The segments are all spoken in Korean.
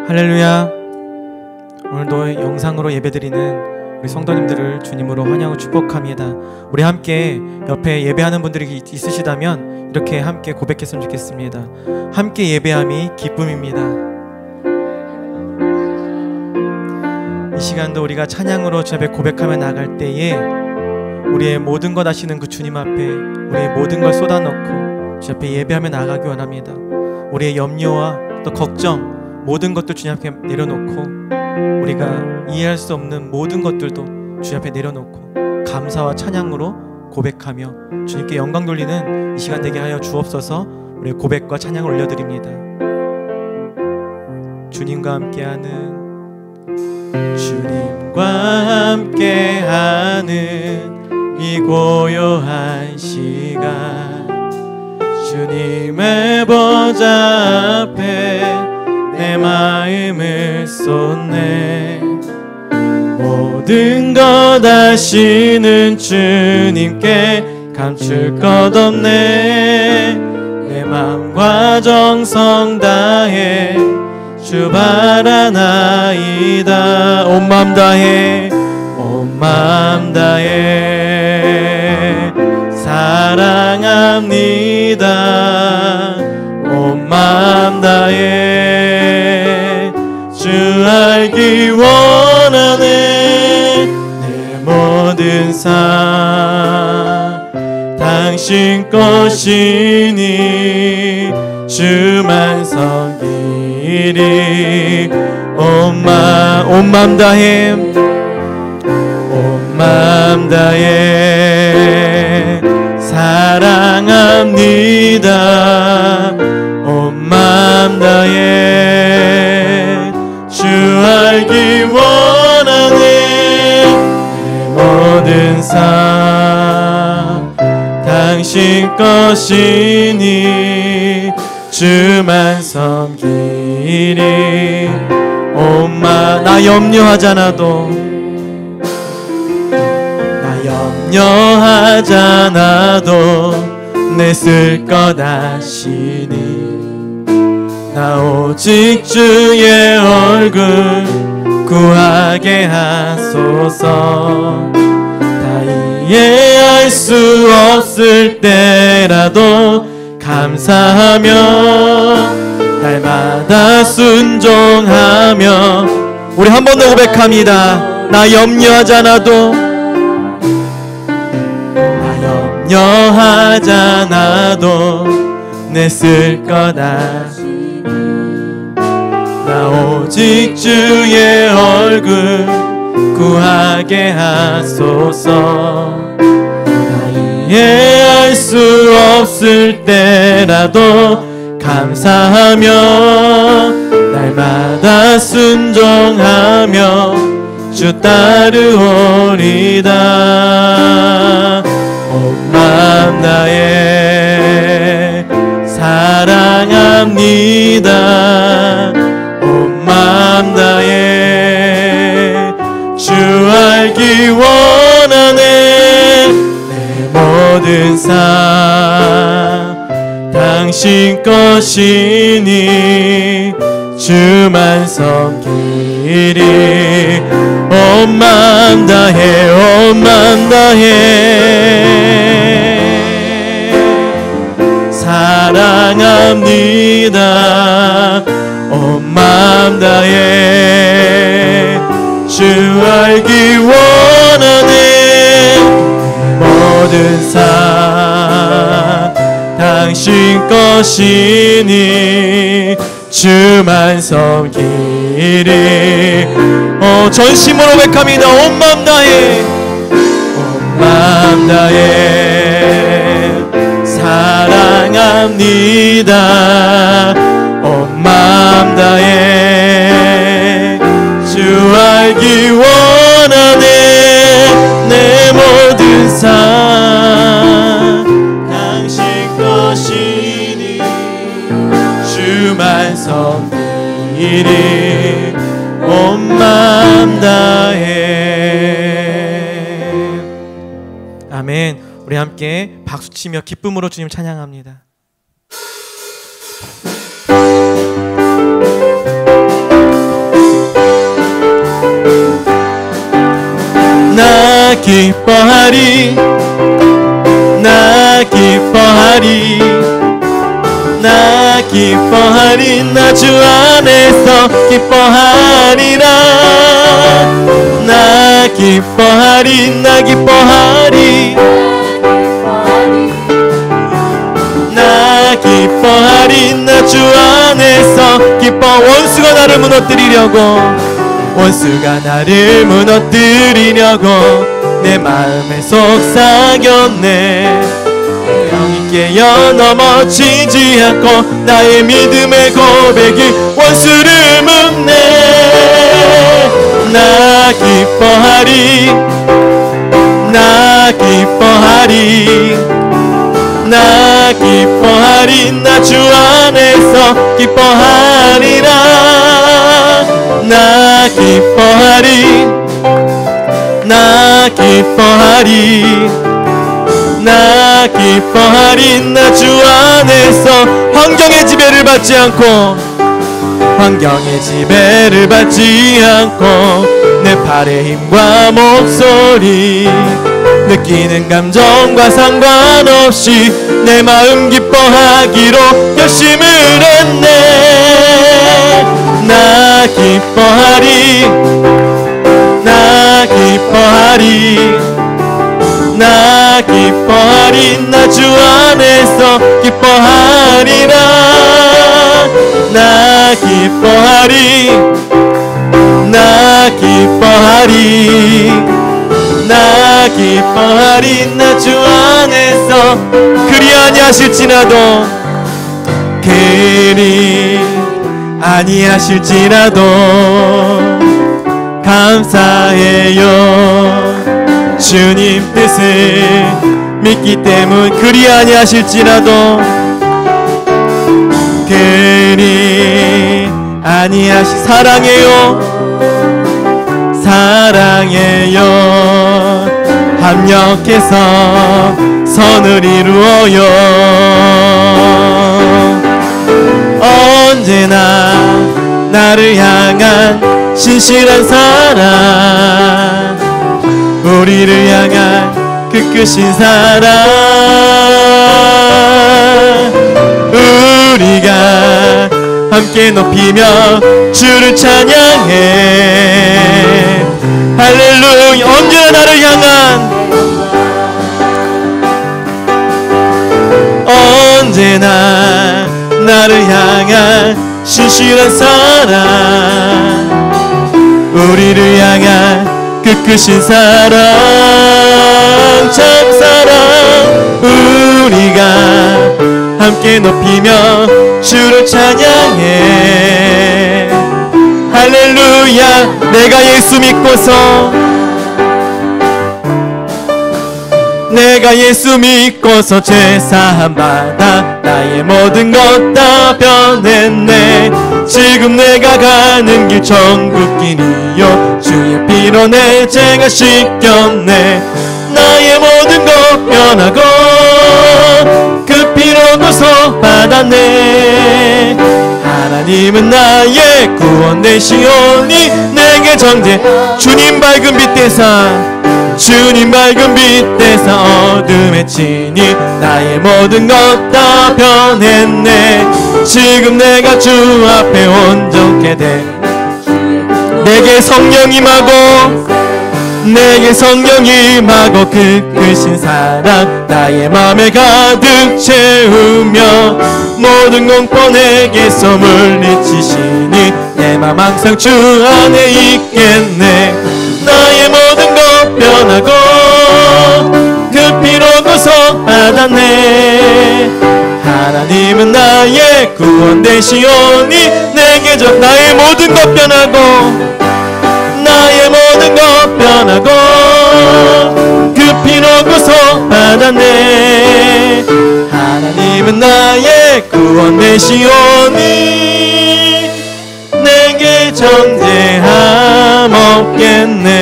할렐루야. 오늘도 영상으로 예배드리는 우리 성도님들을 주님으로 환영하고 축복합니다. 우리 함께 옆에 예배하는 분들이 있으시다면 이렇게 함께 고백했으면 좋겠습니다. 함께 예배함이 기쁨입니다. 이 시간도 우리가 찬양으로 주 앞에 고백하며 나갈 때에 우리의 모든 것 아시는 그 주님 앞에 우리의 모든 걸 쏟아놓고 주 앞에 예배하며 나가기 원합니다. 우리의 염려와 또 걱정 모든 것들 주님 앞에 내려놓고 우리가 이해할 수 없는 모든 것들도 주님 앞에 내려놓고 감사와 찬양으로 고백하며 주님께 영광 돌리는 이 시간 되게 하여 주옵소서. 우리의 고백과 찬양을 올려드립니다. 주님과 함께하는 이 고요한 시간 주님의 보좌 앞에 내 마음을 쏟네. 모든 것 아시는 주님께 감출 것 없네. 내 마음과 정성 다해 주 바라나이다. 온 마음 다해 온 마음 다해 사랑합니다. 온 마음 다해 주 알기 원하네. 내 모든 삶 당신 것이니 주만 섬기리. 온 마음 다해 온 마음 다해 사랑합니다. 온 마음 다해 주 알기 원하네. 내 모든 삶 당신 것이니 주만 섬기리. 온 마음 나 염려하잖아도 내 쓸 것 아시니 나 오직 주의 얼굴 구하게 하소서. 다 이해할 수 없을 때라도 감사하며 날마다 순종하며 우리 한 번 더 고백합니다. 나 염려하지 않아도 내 쓸 것 아시니 나 오직 주의 얼굴 구하게 하소서. 나 이해할 수 없을 때라도 감사하며 날마다 순종하며 주 따르오리다. 온 마음 다해 사랑합니다. 온 마음 다해 주 알기 원하네. 내 모든 삶 당신 것이니 주만 섬기리. 온 마음 다해 온 마음 다해 사랑합니다. 온 마음 다해 주 알기 원하네. 모든 삶 당신 것이니 주만 섬기리. 전심으로 고백합니다. 온 마음 다해 온 마음 다해 사랑합니다. 온 마음 다해 주 알기 원하네. 내 모든 삶 당신 것이니 주만 섬기리. 온 마음 다해. 아멘. 우리 함께 박수치며 기쁨으로 주님 찬양합니다. 기뻐하리 나 기뻐하리 나 기뻐하리 나 주 안에서 기뻐하리라 나 기뻐하리 나 기뻐하리 나 기뻐하리 나 주 안에서 기뻐 원수가 나를 무너뜨리려고 원수가 나를 무너뜨리려고 내 마음에 속삭였네 영이 깨어 넘어지지 않고 나의 믿음의 고백이 원수를 묶네 나 기뻐하리 나 기뻐하리 나 기뻐하리 나 주 안에서 기뻐하리라 나 기뻐하리 나 기뻐하리 나 기뻐하리 나 주 안에서 환경의 지배를 받지 않고 환경의 지배를 받지 않고 내 팔의 힘과 목소리 느끼는 감정과 상관없이 내 마음 기뻐하기로 결심을 했네 나 기뻐하리 나 기뻐하리 나 기뻐하리 나 주 안에서 기뻐하리라 나 기뻐하리 나 기뻐하리 나 기뻐하리 나 주 안에서 그리 아니하실지라도 그리 아니하실지라도 감사해요 주님 뜻을 믿기 때문 그리 아니하실지라도 그리 아니하시 사랑해요 사랑해요 합력해서 선을 이루어요 언제나 나를 향한 신실한 사랑 우리를 향한 그 크신 사랑 우리가 함께 높이며 주를 찬양해 할렐루야 언제나 나를 향한 언제나 나를 향한 신실한 사랑 우리를 향한 그 크신 사랑 참사랑 우리가 함께 높이며 주를 찬양해 할렐루야 내가 예수 믿고서 내가 예수 믿고서 죄사함 받아 나의 모든 것 다 변했네 지금 내가 가는 길 천국길이요 주의 피로 내 죄가 씻겼네 나의 모든 것 변하고 그 피로 구속 받았네 하나님은 나의 구원 되시오니 내게 정죄 주님 밝은 빛 대사 주님 밝은 빛 대사 어둠에 치니 나의 모든 것 다 변했네 지금 내가 주 앞에 온전케 돼 내게 성령 임하고 내게 성령 임하고 그 크신 사랑 나의 맘에 가득 채우며 모든 공포 내게서 물리치시니 내 맘 항상 주 안에 있겠네 나의 모든 것 변하고 그 피로 구속 받았네 하나님은 나의 구원 되시오니 내게 나의 모든 것 변하고 나의 모든 것 변하고 그 피로 구속 받았네 하나님은 나의 구원 되시오니 내게 정죄함 없겠네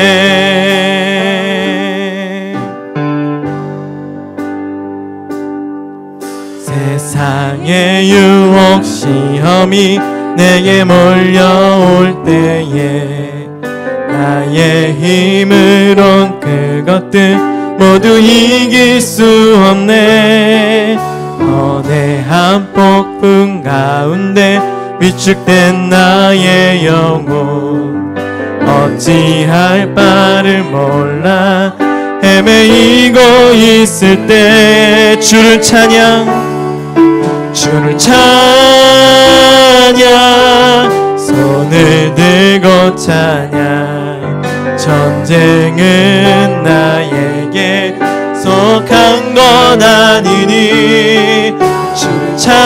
세상의 유혹 시험이 내게 몰려올 때에 나의 힘으론 그것들 모두 이길 수 없네. 거대한 폭풍 가운데 위축된 나의 영혼 어찌할 바를 몰라 헤매이고 있을 때 주를 찬양, 주를 찬양, 손을 들고 찬양. 전쟁은 나에게 속한 건 아니니 주를 찬양,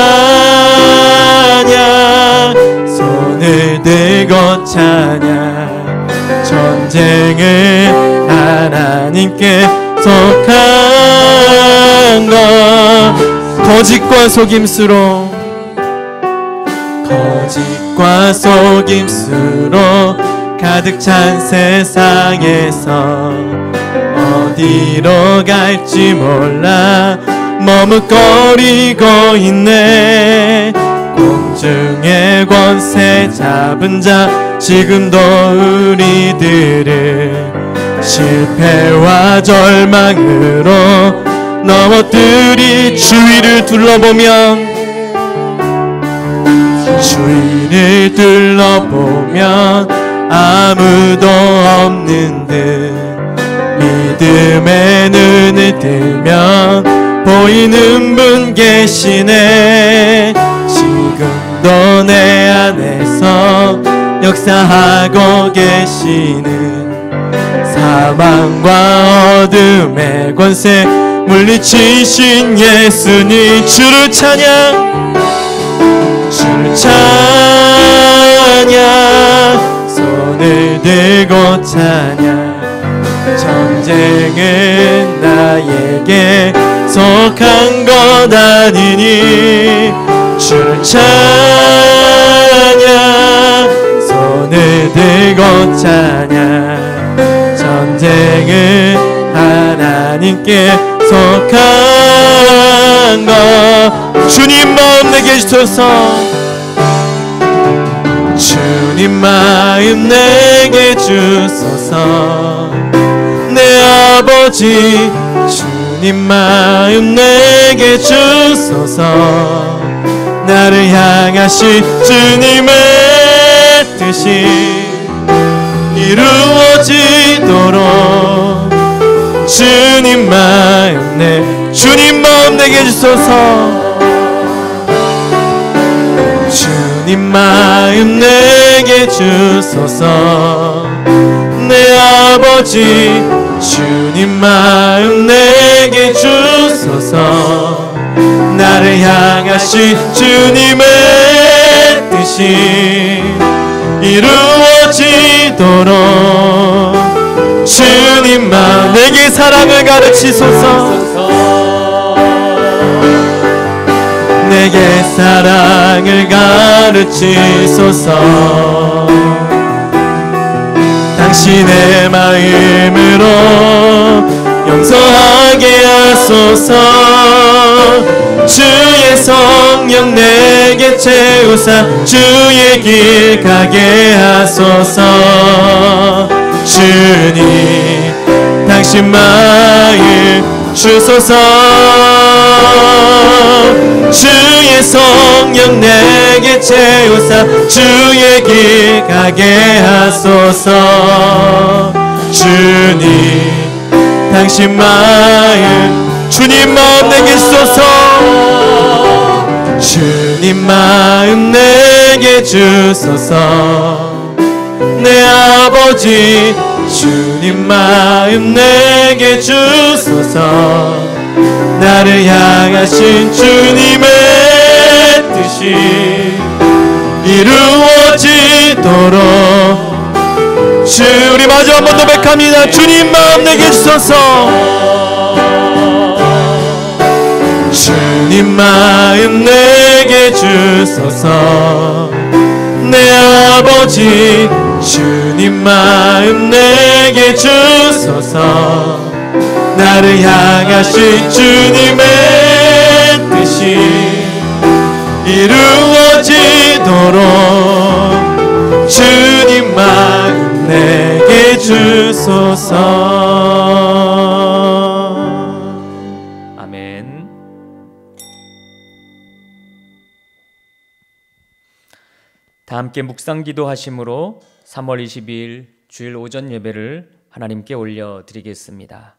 손을 들고 찬양. 전쟁은 하나님께 속한 것. 거짓과 속임수로, 거짓과 속임수로 가득 찬 세상에서 어디로 갈지 몰라 머뭇거리고 있네. 공중의 권세 잡은 자 지금도 우리들을 실패와 절망으로 넘어뜨리 주위를 둘러보면, 주위를 둘러보면 아무도 없는 듯 믿음의 눈을 뜨면 보이는 분 계시네. 지금도 내 안에서 역사하고 계시는 사망과 어둠의 권세 물리치신 예수님. 주를 찬양, 주를 찬양, 손을 들고 찬양. 전쟁은 나에게 속한 것 아니니 주를 찬양, 손을 들고 찬양. 전쟁은 하나님께 속한 것. 주님 마음 내게 주소서, 주님 마음 내게 주소서. 내 아버지 주님 마음 내게 주소서. 나를 향하신 주님의 뜻이 이루어지도록 주님 마음 내게 주소서. 주님 마음 내게 주소서. 내 아버지 주님 마음 내게 주소서. 나를 향하신 주님의 뜻이 이루어지도록 주님 마음 내게 사랑을 가르치소서. 내게 사랑을 가르치소서. 당신의 마음으로 용서하게 하소서. 주의 성령 내게 채우사 주의 길 가게 하소서. 주님 당신 마음 주소서. 주의 성령 내게 채우사 주의 길 가게 하소서. 주님 당신 마음, 주님 마음 내게 주소서. 주님 마음 내게 주소서. 내 아버지 주님 마음 내게 주소서. 나를 향하신 주님의 뜻이 이루어지도록 우리 마저 한 번 더 고백합니다. 주님 마음 내게 주소서. 주님 마음 내게 주소서. 내 아버지 주님 마음 내게 주소서. 나를 향하신 주님의 뜻이 이루어지도록 주님 마음 내게 주소서. 아멘. 다 함께 묵상 기도하심으로 3월 22일 주일 오전 예배를 하나님께 올려드리겠습니다.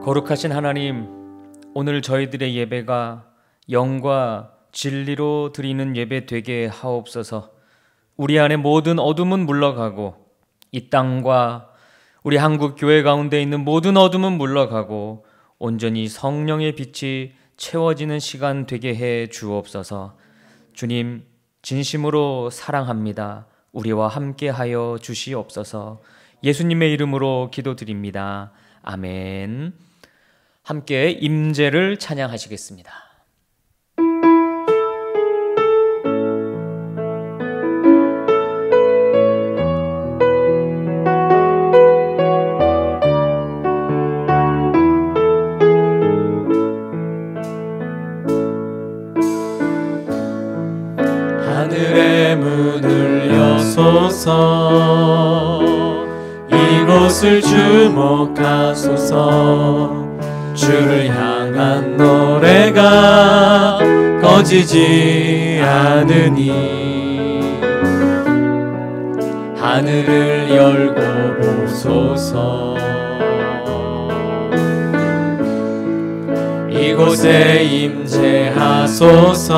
거룩하신 하나님, 오늘 저희들의 예배가 영과 진리로 드리는 예배 되게 하옵소서. 우리 안에 모든 어둠은 물러가고 이 땅과 우리 한국 교회 가운데 있는 모든 어둠은 물러가고 온전히 성령의 빛이 채워지는 시간 되게 해 주옵소서. 주님, 진심으로 사랑합니다. 우리와 함께 하여 주시옵소서. 예수님의 이름으로 기도드립니다. 아멘. 함께 임재를 찬양하시겠습니다. 하늘의 문을 여소서. 이곳을 주목하소서. 주를 향한 노래가 꺼지지 않으니 하늘을 열고 보소서. 이곳에 임재하소서.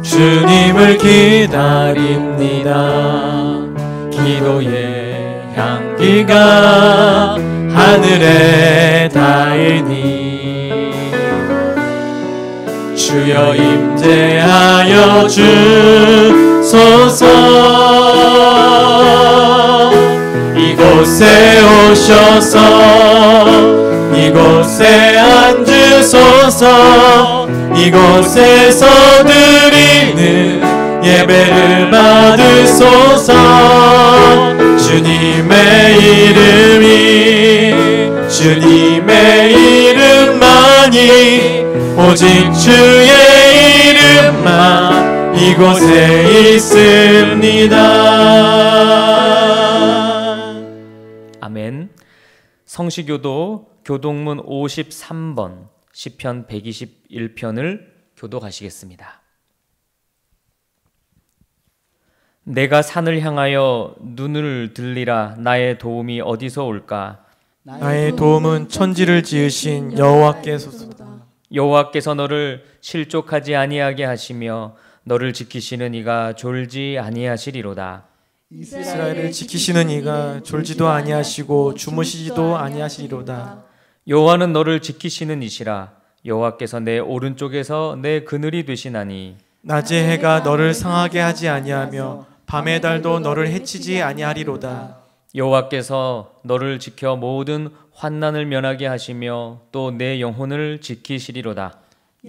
주님을 기다립니다. 기도의 향기가 하늘에 닿으니 주여 임재하여 주소서. 이곳에 오셔서 이곳에 앉으소서. 이곳에서 드리는 예배를 받으소서. 주님의 이름만이 오직 주의 이름만 이곳에 있습니다. 아멘. 성시교도 교동문 53번 시편 121편을 교독하시겠습니다. 내가 산을 향하여 눈을 들리라. 나의 도움이 어디서 올까? 나의 도움은 천지를 지으신 여호와께서소이다. 여호와께서 너를 실족하지 아니하게 하시며 너를 지키시는 이가 졸지 아니하시리로다. 이스라엘을 지키시는 이가 졸지도 아니하시고 주무시지도 아니하시리로다. 여호와는 너를 지키시는 이시라. 여호와께서 내 오른쪽에서 내 그늘이 되시나니 낮의 해가 너를 상하게 하지 아니하며 밤의 달도 너를 해치지 아니하리로다. 여호와께서 너를 지켜 모든 환난을 면하게 하시며 또 내 영혼을 지키시리로다.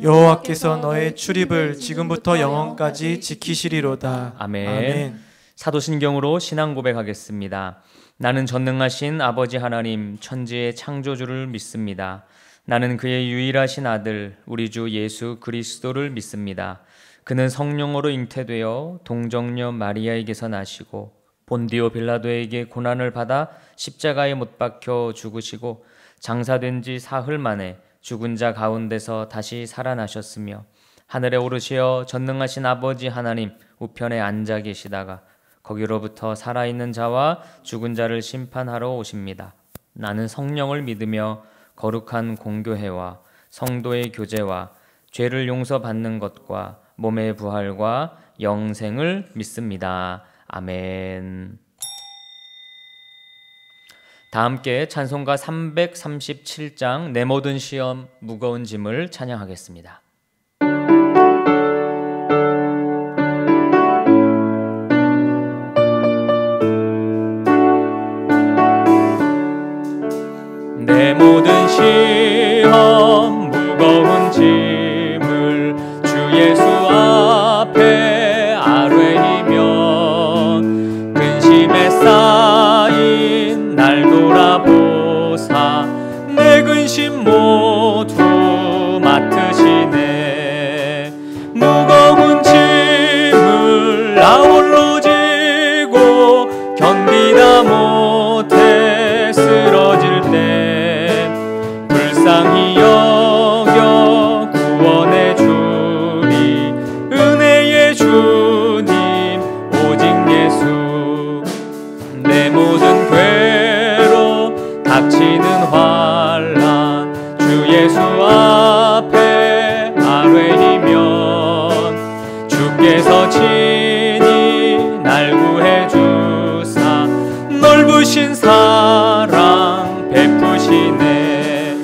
여호와께서 너의 출입을 지금부터 영원까지 지키시리로다. 아멘. 아멘. 사도신경으로 신앙 고백하겠습니다. 나는 전능하신 아버지 하나님 천지의 창조주를 믿습니다. 나는 그의 유일하신 아들 우리 주 예수 그리스도를 믿습니다. 그는 성령으로 잉태되어 동정녀 마리아에게서 나시고 본디오 빌라도에게 고난을 받아 십자가에 못 박혀 죽으시고 장사된 지 사흘 만에 죽은 자 가운데서 다시 살아나셨으며 하늘에 오르시어 전능하신 아버지 하나님 우편에 앉아 계시다가 거기로부터 살아있는 자와 죽은 자를 심판하러 오십니다. 나는 성령을 믿으며 거룩한 공교회와 성도의 교제와 죄를 용서받는 것과 몸의 부활과 영생을 믿습니다. 아멘. 다 함께 찬송가 337장 내 모든 시험 무거운 짐을 찬양하겠습니다. 부심 모두 맡으시네. 무거운 짐을 나 홀로 지고 견디다 못해 쓰러질 때 불쌍히 여겨 구원해 주리. 은혜의 주님 오직 예수. 내 모든 괴로 닥치는 환난 주 예수 앞에 아뢰이면 주께서 친히 날 구해 주사 넓으신 사랑 베푸시네.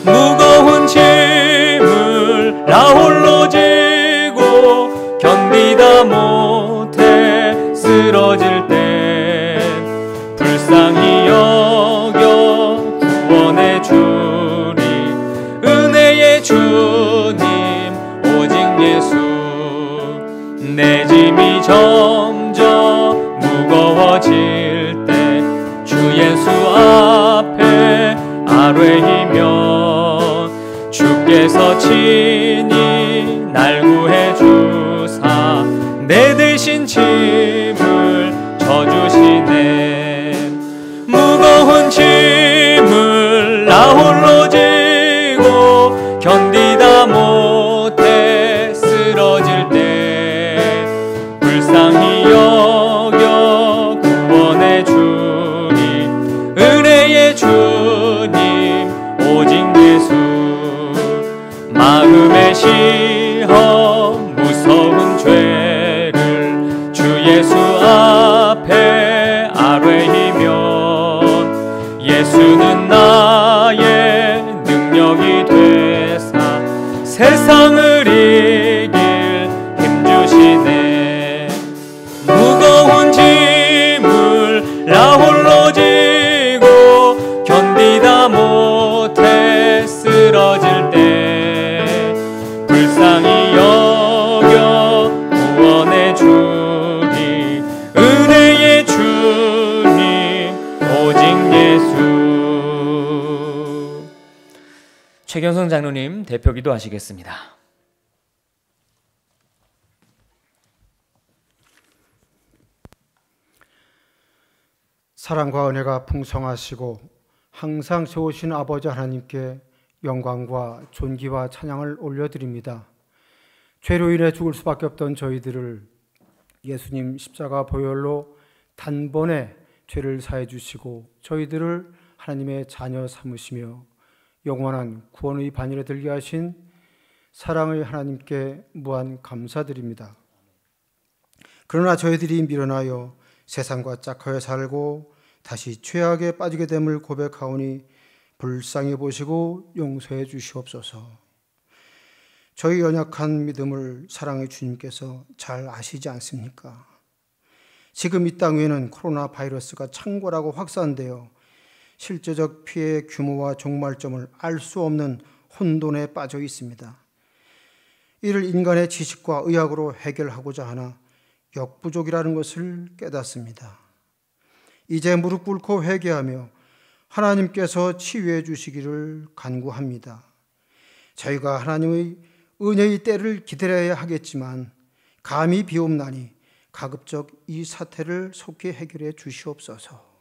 무거운 짐을 나 홀로 지고 견디다 못해 쓰러질 때 불쌍히 여겨 구원해 주리. 은혜의 주님 오직 예수. 내 짐이 점점 무거워질 때 주 예수 앞에 아뢰이면 주께서 친히 날 구해 주사 내 대신 짐을 져주시네. 무거운 짐을 나 홀로 지고 견디다 못해 쓰러질 때 불쌍히 여겨 구원해 주리. 은혜의 주님 오직 예수. 마음의 시험 무서운 죄를 주 예수 앞에 아뢰이면 예수는 나의 능력이 되사 세상을 이길 힘주시네. 무거운 짐을 나 홀로 지고 견디다 못해 쓰러질 때 불쌍히 여겨 구원해 주리. 은혜의 주님 오직 예수. 최경성 장로님 대표기도 하시겠습니다. 사랑과 은혜가 풍성하시고 항상 세우신 아버지 하나님께 영광과 존귀와 찬양을 올려드립니다. 죄로 인해 죽을 수밖에 없던 저희들을 예수님 십자가 보혈로 단번에 죄를 사해 주시고 저희들을 하나님의 자녀 삼으시며 영원한 구원의 반열에 들게 하신 사랑의 하나님께 무한 감사드립니다. 그러나 저희들이 미련하여 세상과 짝하여 살고 다시 죄악에 빠지게 됨을 고백하오니 불쌍히 보시고 용서해 주시옵소서. 저희 연약한 믿음을 사랑의 주님께서 잘 아시지 않습니까? 지금 이 땅 위에는 코로나 바이러스가 창궐하고 확산되어 실제적 피해의 규모와 종말점을 알 수 없는 혼돈에 빠져 있습니다. 이를 인간의 지식과 의학으로 해결하고자 하나 역부족이라는 것을 깨닫습니다. 이제 무릎 꿇고 회개하며 하나님께서 치유해 주시기를 간구합니다. 저희가 하나님의 은혜의 때를 기다려야 하겠지만 감히 비옵나니 가급적 이 사태를 속히 해결해 주시옵소서.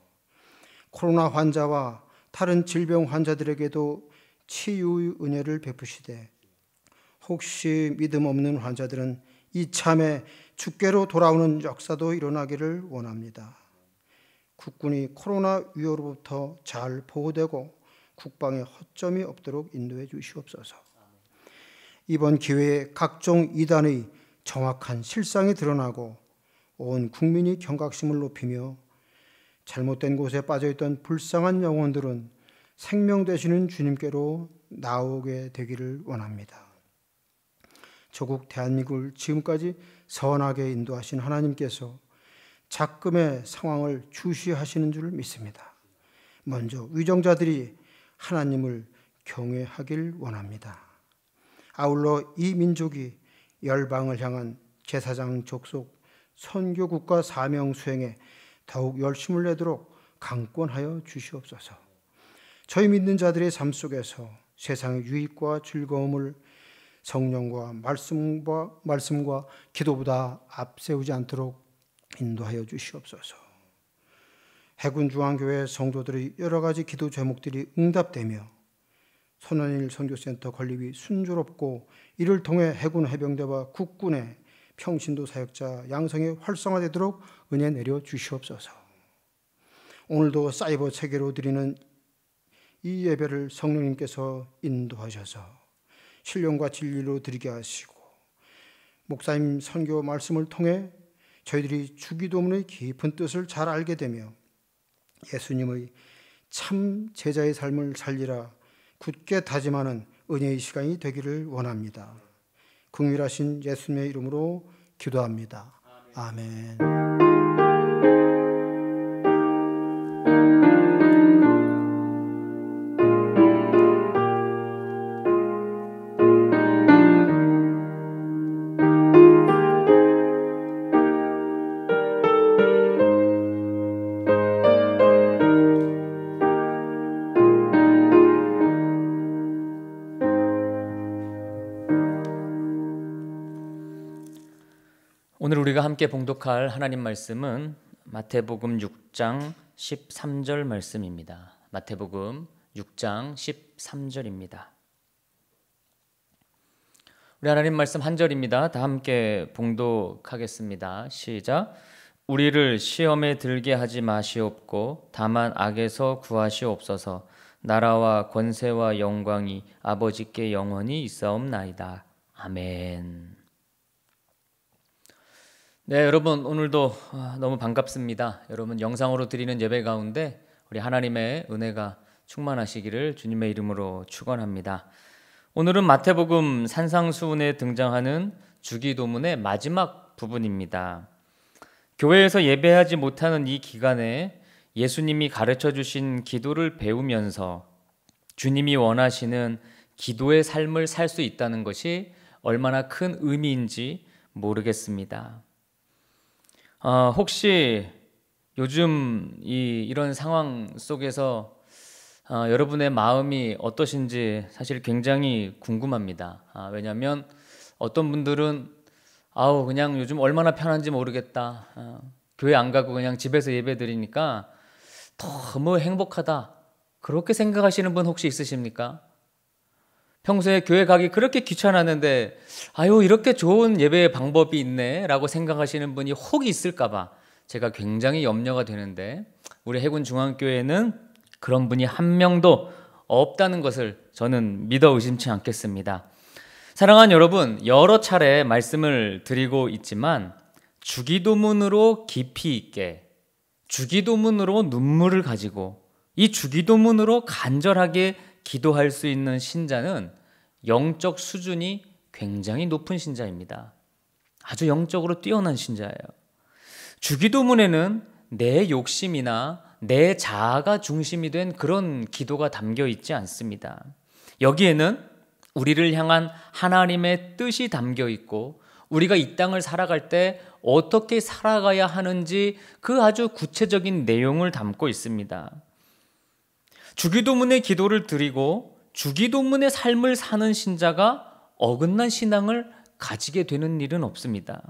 코로나 환자와 다른 질병 환자들에게도 치유의 은혜를 베푸시되 혹시 믿음 없는 환자들은 이참에 주께로 돌아오는 역사도 일어나기를 원합니다. 국군이 코로나 위협으로부터 잘 보호되고 국방에 허점이 없도록 인도해 주시옵소서. 이번 기회에 각종 이단의 정확한 실상이 드러나고 온 국민이 경각심을 높이며 잘못된 곳에 빠져있던 불쌍한 영혼들은 생명 되시는 주님께로 나오게 되기를 원합니다. 조국 대한민국을 지금까지 선하게 인도하신 하나님께서 작금의 상황을 주시하시는 줄 믿습니다. 먼저 위정자들이 하나님을 경외하길 원합니다. 아울러 이 민족이 열방을 향한 제사장 족속 선교국가 사명 수행에 더욱 열심을 내도록 강권하여 주시옵소서. 저희 믿는 자들의 삶 속에서 세상의 유익과 즐거움을 성령과 말씀과 기도보다 앞세우지 않도록 인도하여 주시옵소서. 해군중앙교회 성도들의 여러 가지 기도 제목들이 응답되며 손원일 선교센터 건립이 순조롭고 이를 통해 해군 해병대와 국군의 평신도 사역자 양성이 활성화되도록 은혜 내려 주시옵소서. 오늘도 사이버 체계로 드리는 이 예배를 성령님께서 인도하셔서 신령과 진리로 드리게 하시고 목사님 선교 말씀을 통해 저희들이 주기도문의 깊은 뜻을 잘 알게 되며 예수님의 참 제자의 삶을 살리라 굳게 다짐하는 은혜의 시간이 되기를 원합니다. 긍휼하신 예수님의 이름으로 기도합니다. 아멘. 오늘 우리가 함께 봉독할 하나님 말씀은 마태복음 6장 13절 말씀입니다. 마태복음 6장 13절입니다. 우리 하나님 말씀 한 절입니다. 다 함께 봉독하겠습니다. 시작. 우리를 시험에 들게 하지 마시옵고 다만 악에서 구하시옵소서. 나라와 권세와 영광이 아버지께 영원히 있사옵나이다. 아멘. 네, 여러분 오늘도 너무 반갑습니다. 여러분 영상으로 드리는 예배 가운데 우리 하나님의 은혜가 충만하시기를 주님의 이름으로 축원합니다. 오늘은 마태복음 산상수훈에 등장하는 주기도문의 마지막 부분입니다. 교회에서 예배하지 못하는 이 기간에 예수님이 가르쳐 주신 기도를 배우면서 주님이 원하시는 기도의 삶을 살 수 있다는 것이 얼마나 큰 의미인지 모르겠습니다. 혹시 요즘 이런 상황 속에서 여러분의 마음이 어떠신지 사실 굉장히 궁금합니다. 왜냐하면 어떤 분들은 그냥 요즘 얼마나 편한지 모르겠다. 교회 안 가고 그냥 집에서 예배 드리니까 너무 행복하다. 그렇게 생각하시는 분 혹시 있으십니까? 평소에 교회 가기 그렇게 귀찮았는데 이렇게 좋은 예배의 방법이 있네 라고 생각하시는 분이 혹 있을까 봐 제가 굉장히 염려가 되는데 우리 해군중앙교회는 그런 분이 한 명도 없다는 것을 저는 믿어 의심치 않겠습니다. 사랑하는 여러분, 여러 차례 말씀을 드리고 있지만 주기도문으로 깊이 있게, 주기도문으로 눈물을 가지고 이 주기도문으로 간절하게 기도할 수 있는 신자는 영적 수준이 굉장히 높은 신자입니다. 아주 영적으로 뛰어난 신자예요. 주기도문에는 내 욕심이나 내 자아가 중심이 된 그런 기도가 담겨 있지 않습니다. 여기에는 우리를 향한 하나님의 뜻이 담겨 있고 우리가 이 땅을 살아갈 때 어떻게 살아가야 하는지 그 아주 구체적인 내용을 담고 있습니다. 주기도문의 기도를 드리고 주기도문의 삶을 사는 신자가 어긋난 신앙을 가지게 되는 일은 없습니다.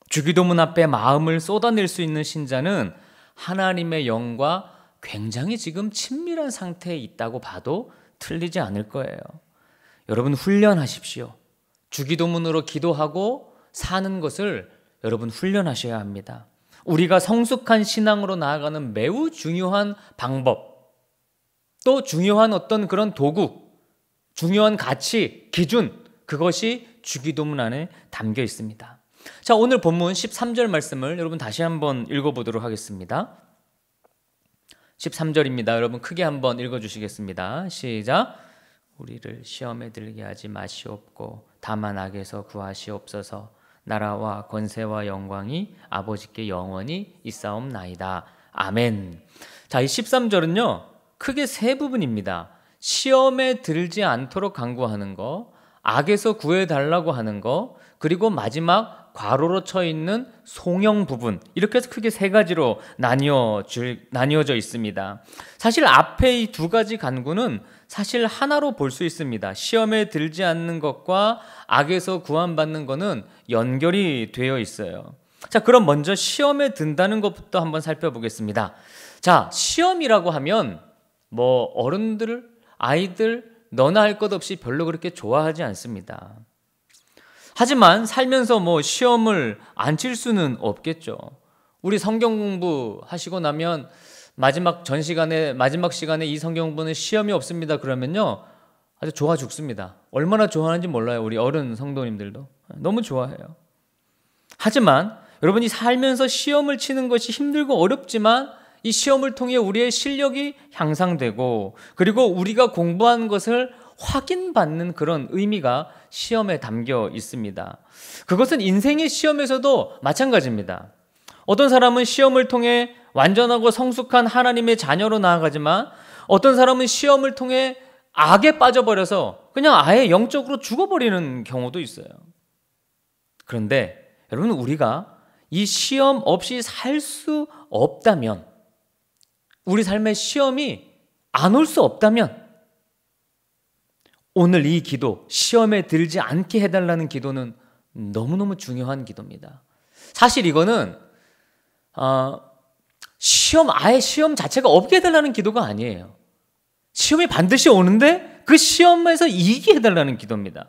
주기도문 앞에 마음을 쏟아낼 수 있는 신자는 하나님의 영과 굉장히 지금 친밀한 상태에 있다고 봐도 틀리지 않을 거예요. 여러분 훈련하십시오. 주기도문으로 기도하고 사는 것을 여러분 훈련하셔야 합니다. 우리가 성숙한 신앙으로 나아가는 매우 중요한 방법, 또 중요한 어떤 그런 도구, 중요한 가치, 기준, 그것이 주기도문 안에 담겨 있습니다. 자, 오늘 본문 13절 말씀을 여러분 다시 한번 읽어보도록 하겠습니다. 13절입니다. 여러분 크게 한번 읽어주시겠습니다. 시작. 우리를 시험에 들게 하지 마시옵고 다만 악에서 구하시옵소서. 나라와 권세와 영광이 아버지께 영원히 있사옵나이다. 아멘. 자, 이 13절은요 크게 세 부분입니다. 시험에 들지 않도록 간구하는 거, 악에서 구해달라고 하는 거, 그리고 마지막 괄호로 쳐 있는 송영 부분, 이렇게 해서 크게 세 가지로 나뉘어져 있습니다. 사실 앞에 이 두 가지 간구는 사실 하나로 볼 수 있습니다. 시험에 들지 않는 것과 악에서 구원받는 것은 연결이 되어 있어요. 자, 그럼 먼저 시험에 든다는 것부터 한번 살펴보겠습니다. 자, 시험이라고 하면 뭐 어른들, 아이들 너나 할 것 없이 별로 그렇게 좋아하지 않습니다. 하지만 살면서 뭐 시험을 안 칠 수는 없겠죠. 우리 성경 공부 하시고 나면 마지막 시간에 이 성경 공부는 시험이 없습니다 그러면요, 아주 좋아 죽습니다. 얼마나 좋아하는지 몰라요. 우리 어른 성도님들도 너무 좋아해요. 하지만 여러분이 살면서 시험을 치는 것이 힘들고 어렵지만 이 시험을 통해 우리의 실력이 향상되고 그리고 우리가 공부한 것을 확인받는 그런 의미가 시험에 담겨 있습니다. 그것은 인생의 시험에서도 마찬가지입니다. 어떤 사람은 시험을 통해 완전하고 성숙한 하나님의 자녀로 나아가지만 어떤 사람은 시험을 통해 악에 빠져버려서 그냥 아예 영적으로 죽어버리는 경우도 있어요. 그런데 여러분, 우리가 이 시험 없이 살 수 없다면, 우리 삶에 시험이 안 올 수 없다면 오늘 이 기도, 시험에 들지 않게 해달라는 기도는 너무너무 중요한 기도입니다. 사실 이거는 아예 시험 자체가 없게 해달라는 기도가 아니에요. 시험이 반드시 오는데 그 시험에서 이기게 해달라는 기도입니다.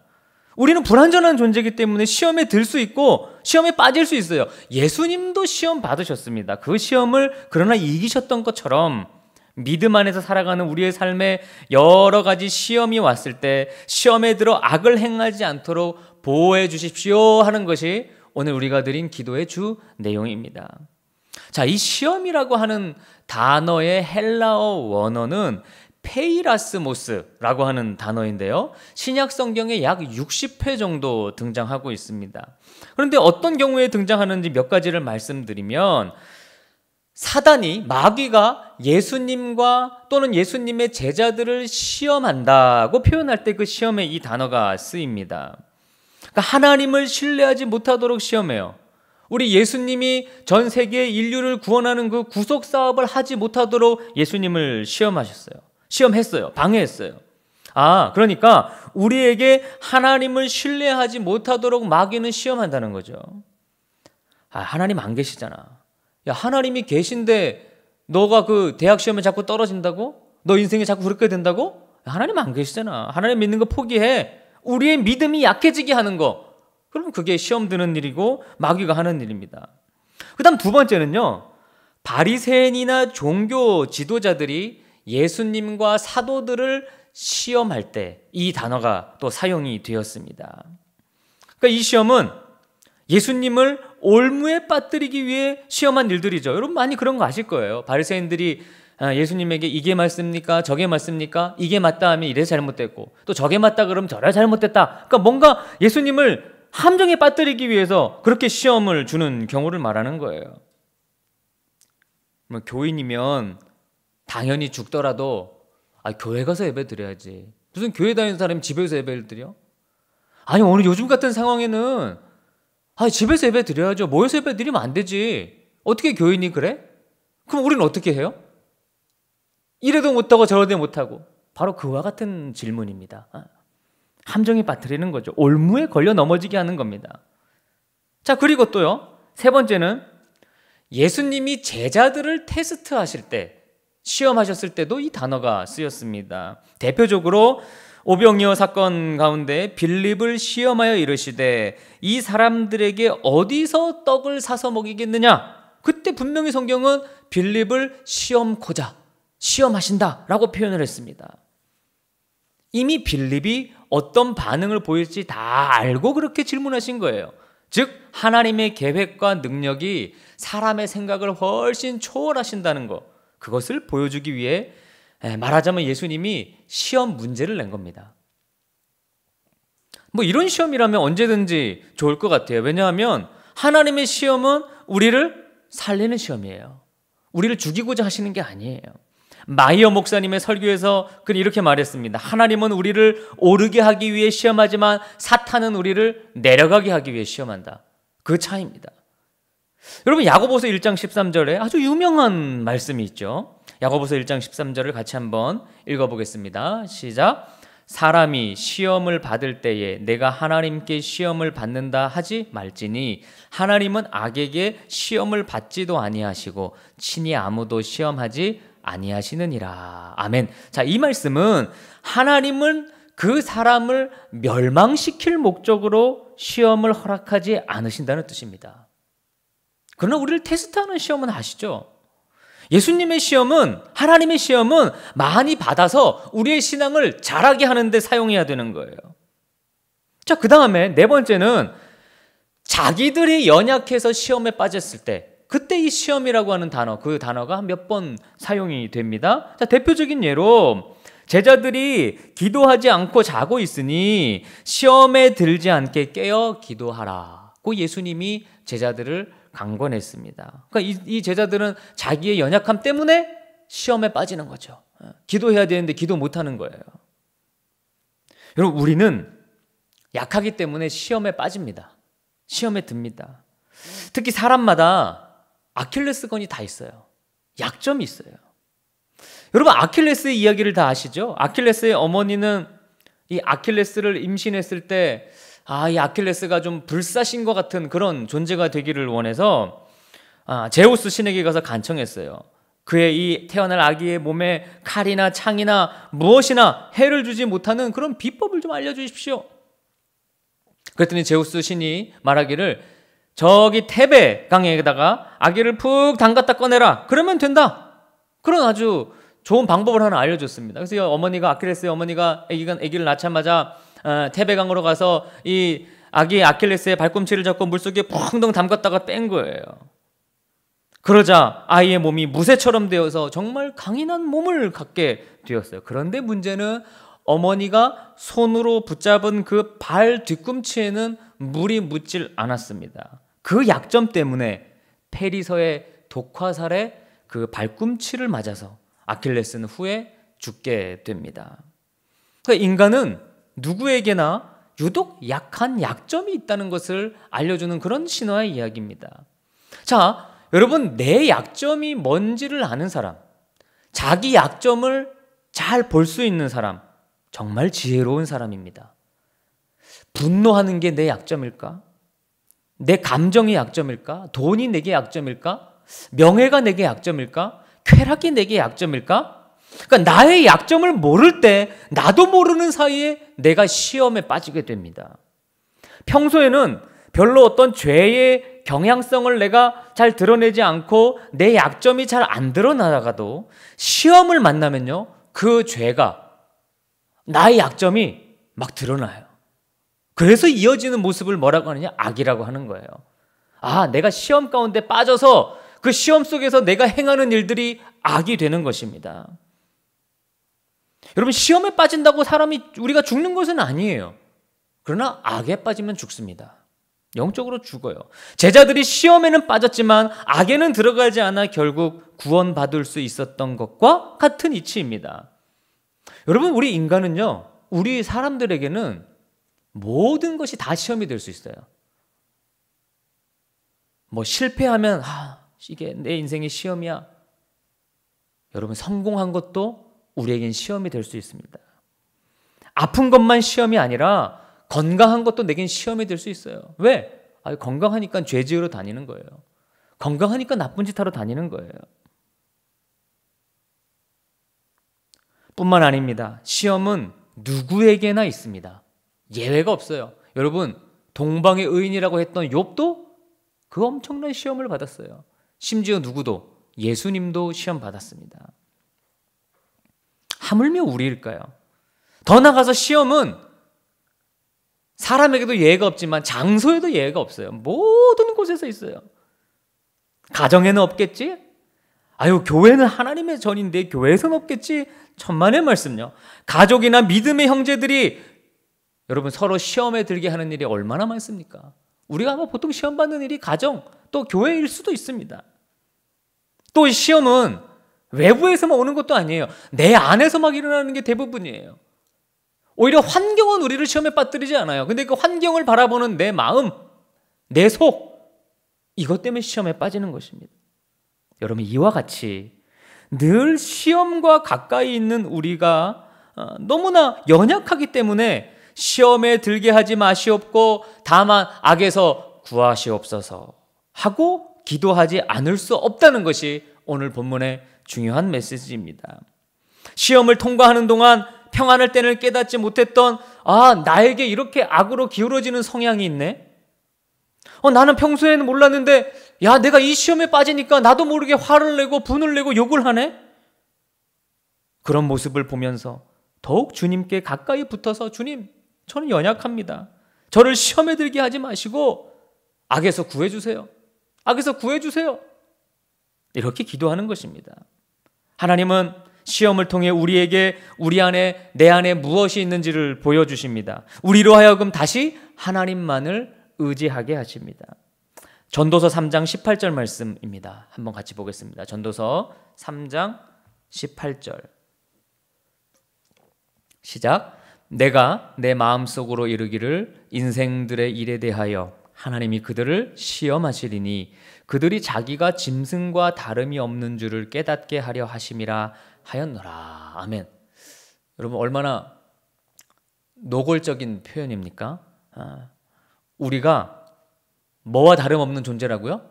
우리는 불완전한 존재이기 때문에 시험에 들 수 있고 시험에 빠질 수 있어요. 예수님도 시험 받으셨습니다. 그 시험을 그러나 이기셨던 것처럼 믿음 안에서 살아가는 우리의 삶에 여러 가지 시험이 왔을 때 시험에 들어 악을 행하지 않도록 보호해 주십시오 하는 것이 오늘 우리가 드린 기도의 주 내용입니다. 자, 이 시험이라고 하는 단어의 헬라어 원어는 페이라스모스라고 하는 단어인데요, 신약 성경에 약 60회 정도 등장하고 있습니다. 그런데 어떤 경우에 등장하는지 몇 가지를 말씀드리면, 사단이, 마귀가 예수님과 또는 예수님의 제자들을 시험한다고 표현할 때 그 시험에 이 단어가 쓰입니다. 그러니까 하나님을 신뢰하지 못하도록 시험해요. 우리 예수님이 전 세계 인류를 구원하는 그 구속 사업을 하지 못하도록 예수님을 시험했어요. 방해했어요. 그러니까 우리에게 하나님을 신뢰하지 못하도록 마귀는 시험한다는 거죠. 하나님 안 계시잖아. 야, 하나님이 계신데 너가 그 대학 시험에 자꾸 떨어진다고? 너 인생에 자꾸 그렇게 된다고? 하나님 안 계시잖아. 하나님 믿는 거 포기해. 우리의 믿음이 약해지게 하는 거. 그럼 그게 시험 드는 일이고 마귀가 하는 일입니다. 그 다음 두 번째는요, 바리새인이나 종교 지도자들이 예수님과 사도들을 시험할 때 이 단어가 또 사용이 되었습니다. 그러니까 이 시험은 예수님을 올무에 빠뜨리기 위해 시험한 일들이죠. 여러분 많이 그런 거 아실 거예요. 바리새인들이 예수님에게 이게 맞습니까? 저게 맞습니까? 이게 맞다 하면 이래 잘못됐고, 또 저게 맞다 그러면 저래 잘못됐다. 그러니까 뭔가 예수님을 함정에 빠뜨리기 위해서 그렇게 시험을 주는 경우를 말하는 거예요. 뭐 교인이면 당연히 죽더라도 교회 가서 예배 드려야지. 무슨 교회 다니는 사람이 집에서 예배를 드려? 아니, 오늘 요즘 같은 상황에는 집에서 예배 드려야죠. 모여서 예배 드리면 안 되지. 어떻게 교인이 그래? 그럼 우리는 어떻게 해요? 이래도 못하고 저래도 못하고. 바로 그와 같은 질문입니다. 함정에 빠뜨리는 거죠. 올무에 걸려 넘어지게 하는 겁니다. 자, 그리고 또요, 세 번째는 예수님이 제자들을 테스트하실 때, 시험하셨을 때도 이 단어가 쓰였습니다. 대표적으로 오병이어 사건 가운데 빌립을 시험하여 이르시되 이 사람들에게 어디서 떡을 사서 먹이겠느냐? 그때 분명히 성경은 빌립을 시험하신다라고 표현을 했습니다. 이미 빌립이 어떤 반응을 보일지 다 알고 그렇게 질문하신 거예요. 즉 하나님의 계획과 능력이 사람의 생각을 훨씬 초월하신다는 것, 그것을 보여주기 위해 말하자면 예수님이 시험 문제를 낸 겁니다. 뭐 이런 시험이라면 언제든지 좋을 것 같아요. 왜냐하면 하나님의 시험은 우리를 살리는 시험이에요. 우리를 죽이고자 하시는 게 아니에요. 마이어 목사님의 설교에서 그는 이렇게 말했습니다. 하나님은 우리를 오르게 하기 위해 시험하지만 사탄은 우리를 내려가게 하기 위해 시험한다. 그 차이입니다. 여러분, 야고보서 1장 13절에 아주 유명한 말씀이 있죠. 야고보서 1장 13절을 같이 한번 읽어보겠습니다. 시작. 사람이 시험을 받을 때에 내가 하나님께 시험을 받는다 하지 말지니 하나님은 악에게 시험을 받지도 아니하시고 친히 아무도 시험하지 아니하시느니라. 아멘. 자, 이 말씀은 하나님은 그 사람을 멸망시킬 목적으로 시험을 허락하지 않으신다는 뜻입니다. 그러나 우리를 테스트하는 시험은 아시죠? 예수님의 시험은, 하나님의 시험은 많이 받아서 우리의 신앙을 자라게 하는데 사용해야 되는 거예요. 자, 그 다음에 네 번째는 자기들이 연약해서 시험에 빠졌을 때, 그때 이 시험이라고 하는 단어, 그 단어가 몇 번 사용이 됩니다. 자, 대표적인 예로 제자들이 기도하지 않고 자고 있으니 시험에 들지 않게 깨어 기도하라고 예수님이 제자들을 강권했습니다. 그러니까 이 제자들은 자기의 연약함 때문에 시험에 빠지는 거죠. 기도해야 되는데 기도 못하는 거예요. 여러분, 우리는 약하기 때문에 시험에 빠집니다. 시험에 듭니다. 특히 사람마다 아킬레스건이 다 있어요. 약점이 있어요. 여러분, 아킬레스의 이야기를 다 아시죠? 아킬레스의 어머니는 이 아킬레스를 임신했을 때 이 아킬레스가 좀 불사신 것 같은 그런 존재가 되기를 원해서 제우스 신에게 가서 간청했어요. 그의 이 태어날 아기의 몸에 칼이나 창이나 무엇이나 해를 주지 못하는 그런 비법을 좀 알려주십시오. 그랬더니 제우스 신이 말하기를 저기 테베 강에다가 아기를 푹 담갔다 꺼내라. 그러면 된다. 그런 아주 좋은 방법을 하나 알려줬습니다. 그래서 어머니가, 아킬레스의 어머니가 아기를 낳자마자 테베강으로 가서 이 아기 아킬레스의 발꿈치를 잡고 물속에 펑덩 담갔다가 뺀 거예요. 그러자 아이의 몸이 무쇠처럼 되어서 정말 강인한 몸을 갖게 되었어요. 그런데 문제는 어머니가 손으로 붙잡은 그 발 뒤꿈치에는 물이 묻질 않았습니다. 그 약점 때문에 페리서의 독화살에 그 발꿈치를 맞아서 아킬레스는 후에 죽게 됩니다. 그러니까 인간은 누구에게나 유독 약한 약점이 있다는 것을 알려주는 그런 신화의 이야기입니다. 자, 여러분, 내 약점이 뭔지를 아는 사람, 자기 약점을 잘 볼 수 있는 사람, 정말 지혜로운 사람입니다. 분노하는 게 내 약점일까? 내 감정이 약점일까? 돈이 내게 약점일까? 명예가 내게 약점일까? 쾌락이 내게 약점일까? 그러니까 나의 약점을 모를 때 나도 모르는 사이에 내가 시험에 빠지게 됩니다. 평소에는 별로 어떤 죄의 경향성을 내가 잘 드러내지 않고 내 약점이 잘 안 드러나다가도 시험을 만나면요, 그 죄가, 나의 약점이 막 드러나요. 그래서 이어지는 모습을 뭐라고 하느냐? 악이라고 하는 거예요. 내가 시험 가운데 빠져서 그 시험 속에서 내가 행하는 일들이 악이 되는 것입니다. 여러분, 시험에 빠진다고 우리가 죽는 것은 아니에요. 그러나 악에 빠지면 죽습니다. 영적으로 죽어요. 제자들이 시험에는 빠졌지만 악에는 들어가지 않아 결국 구원받을 수 있었던 것과 같은 이치입니다. 여러분, 우리 인간은요, 우리 사람들에게는 모든 것이 다 시험이 될 수 있어요. 실패하면 이게 내 인생의 시험이야. 여러분, 성공한 것도 우리에겐 시험이 될 수 있습니다. 아픈 것만 시험이 아니라 건강한 것도 내겐 시험이 될 수 있어요. 왜? 건강하니까 죄 지으러 다니는 거예요. 건강하니까 나쁜 짓 하러 다니는 거예요. 뿐만 아닙니다. 시험은 누구에게나 있습니다. 예외가 없어요. 여러분, 동방의 의인이라고 했던 욥도 그 엄청난 시험을 받았어요. 심지어 누구도, 예수님도 시험 받았습니다. 하물며 우리일까요? 더 나아가서 시험은 사람에게도 예외가 없지만 장소에도 예외가 없어요. 모든 곳에서 있어요. 가정에는 없겠지? 교회는 하나님의 전인데 교회에서는 없겠지? 천만의 말씀요. 가족이나 믿음의 형제들이 여러분 서로 시험에 들게 하는 일이 얼마나 많습니까? 우리가 보통 시험 받는 일이 가정 또 교회일 수도 있습니다. 또 시험은 외부에서만 오는 것도 아니에요. 내 안에서 막 일어나는 게 대부분이에요. 오히려 환경은 우리를 시험에 빠뜨리지 않아요. 근데 그 환경을 바라보는 내 마음, 내 속, 이것 때문에 시험에 빠지는 것입니다. 여러분, 이와 같이 늘 시험과 가까이 있는 우리가 너무나 연약하기 때문에 시험에 들게 하지 마시옵고 다만 악에서 구하시옵소서 하고 기도하지 않을 수 없다는 것이 오늘 본문의 중요한 메시지입니다. 시험을 통과하는 동안 평안할 때는 깨닫지 못했던 나에게 이렇게 악으로 기울어지는 성향이 있네. 나는 평소에는 몰랐는데 내가 이 시험에 빠지니까 나도 모르게 화를 내고 분을 내고 욕을 하네. 그런 모습을 보면서 더욱 주님께 가까이 붙어서 주님, 저는 연약합니다. 저를 시험에 들게 하지 마시고 악에서 구해주세요. 악에서 구해주세요. 이렇게 기도하는 것입니다. 하나님은 시험을 통해 우리에게 우리 안에 내 안에 무엇이 있는지를 보여주십니다. 우리로 하여금 다시 하나님만을 의지하게 하십니다. 전도서 3장 18절 말씀입니다. 한번 같이 보겠습니다. 전도서 3장 18절 시작. 내가 내 마음속으로 이르기를 인생들의 일에 대하여 하나님이 그들을 시험하시리니 그들이 자기가 짐승과 다름이 없는 줄을 깨닫게 하려 하심이라 하였노라. 아멘. 여러분, 얼마나 노골적인 표현입니까? 우리가 뭐와 다름없는 존재라고요?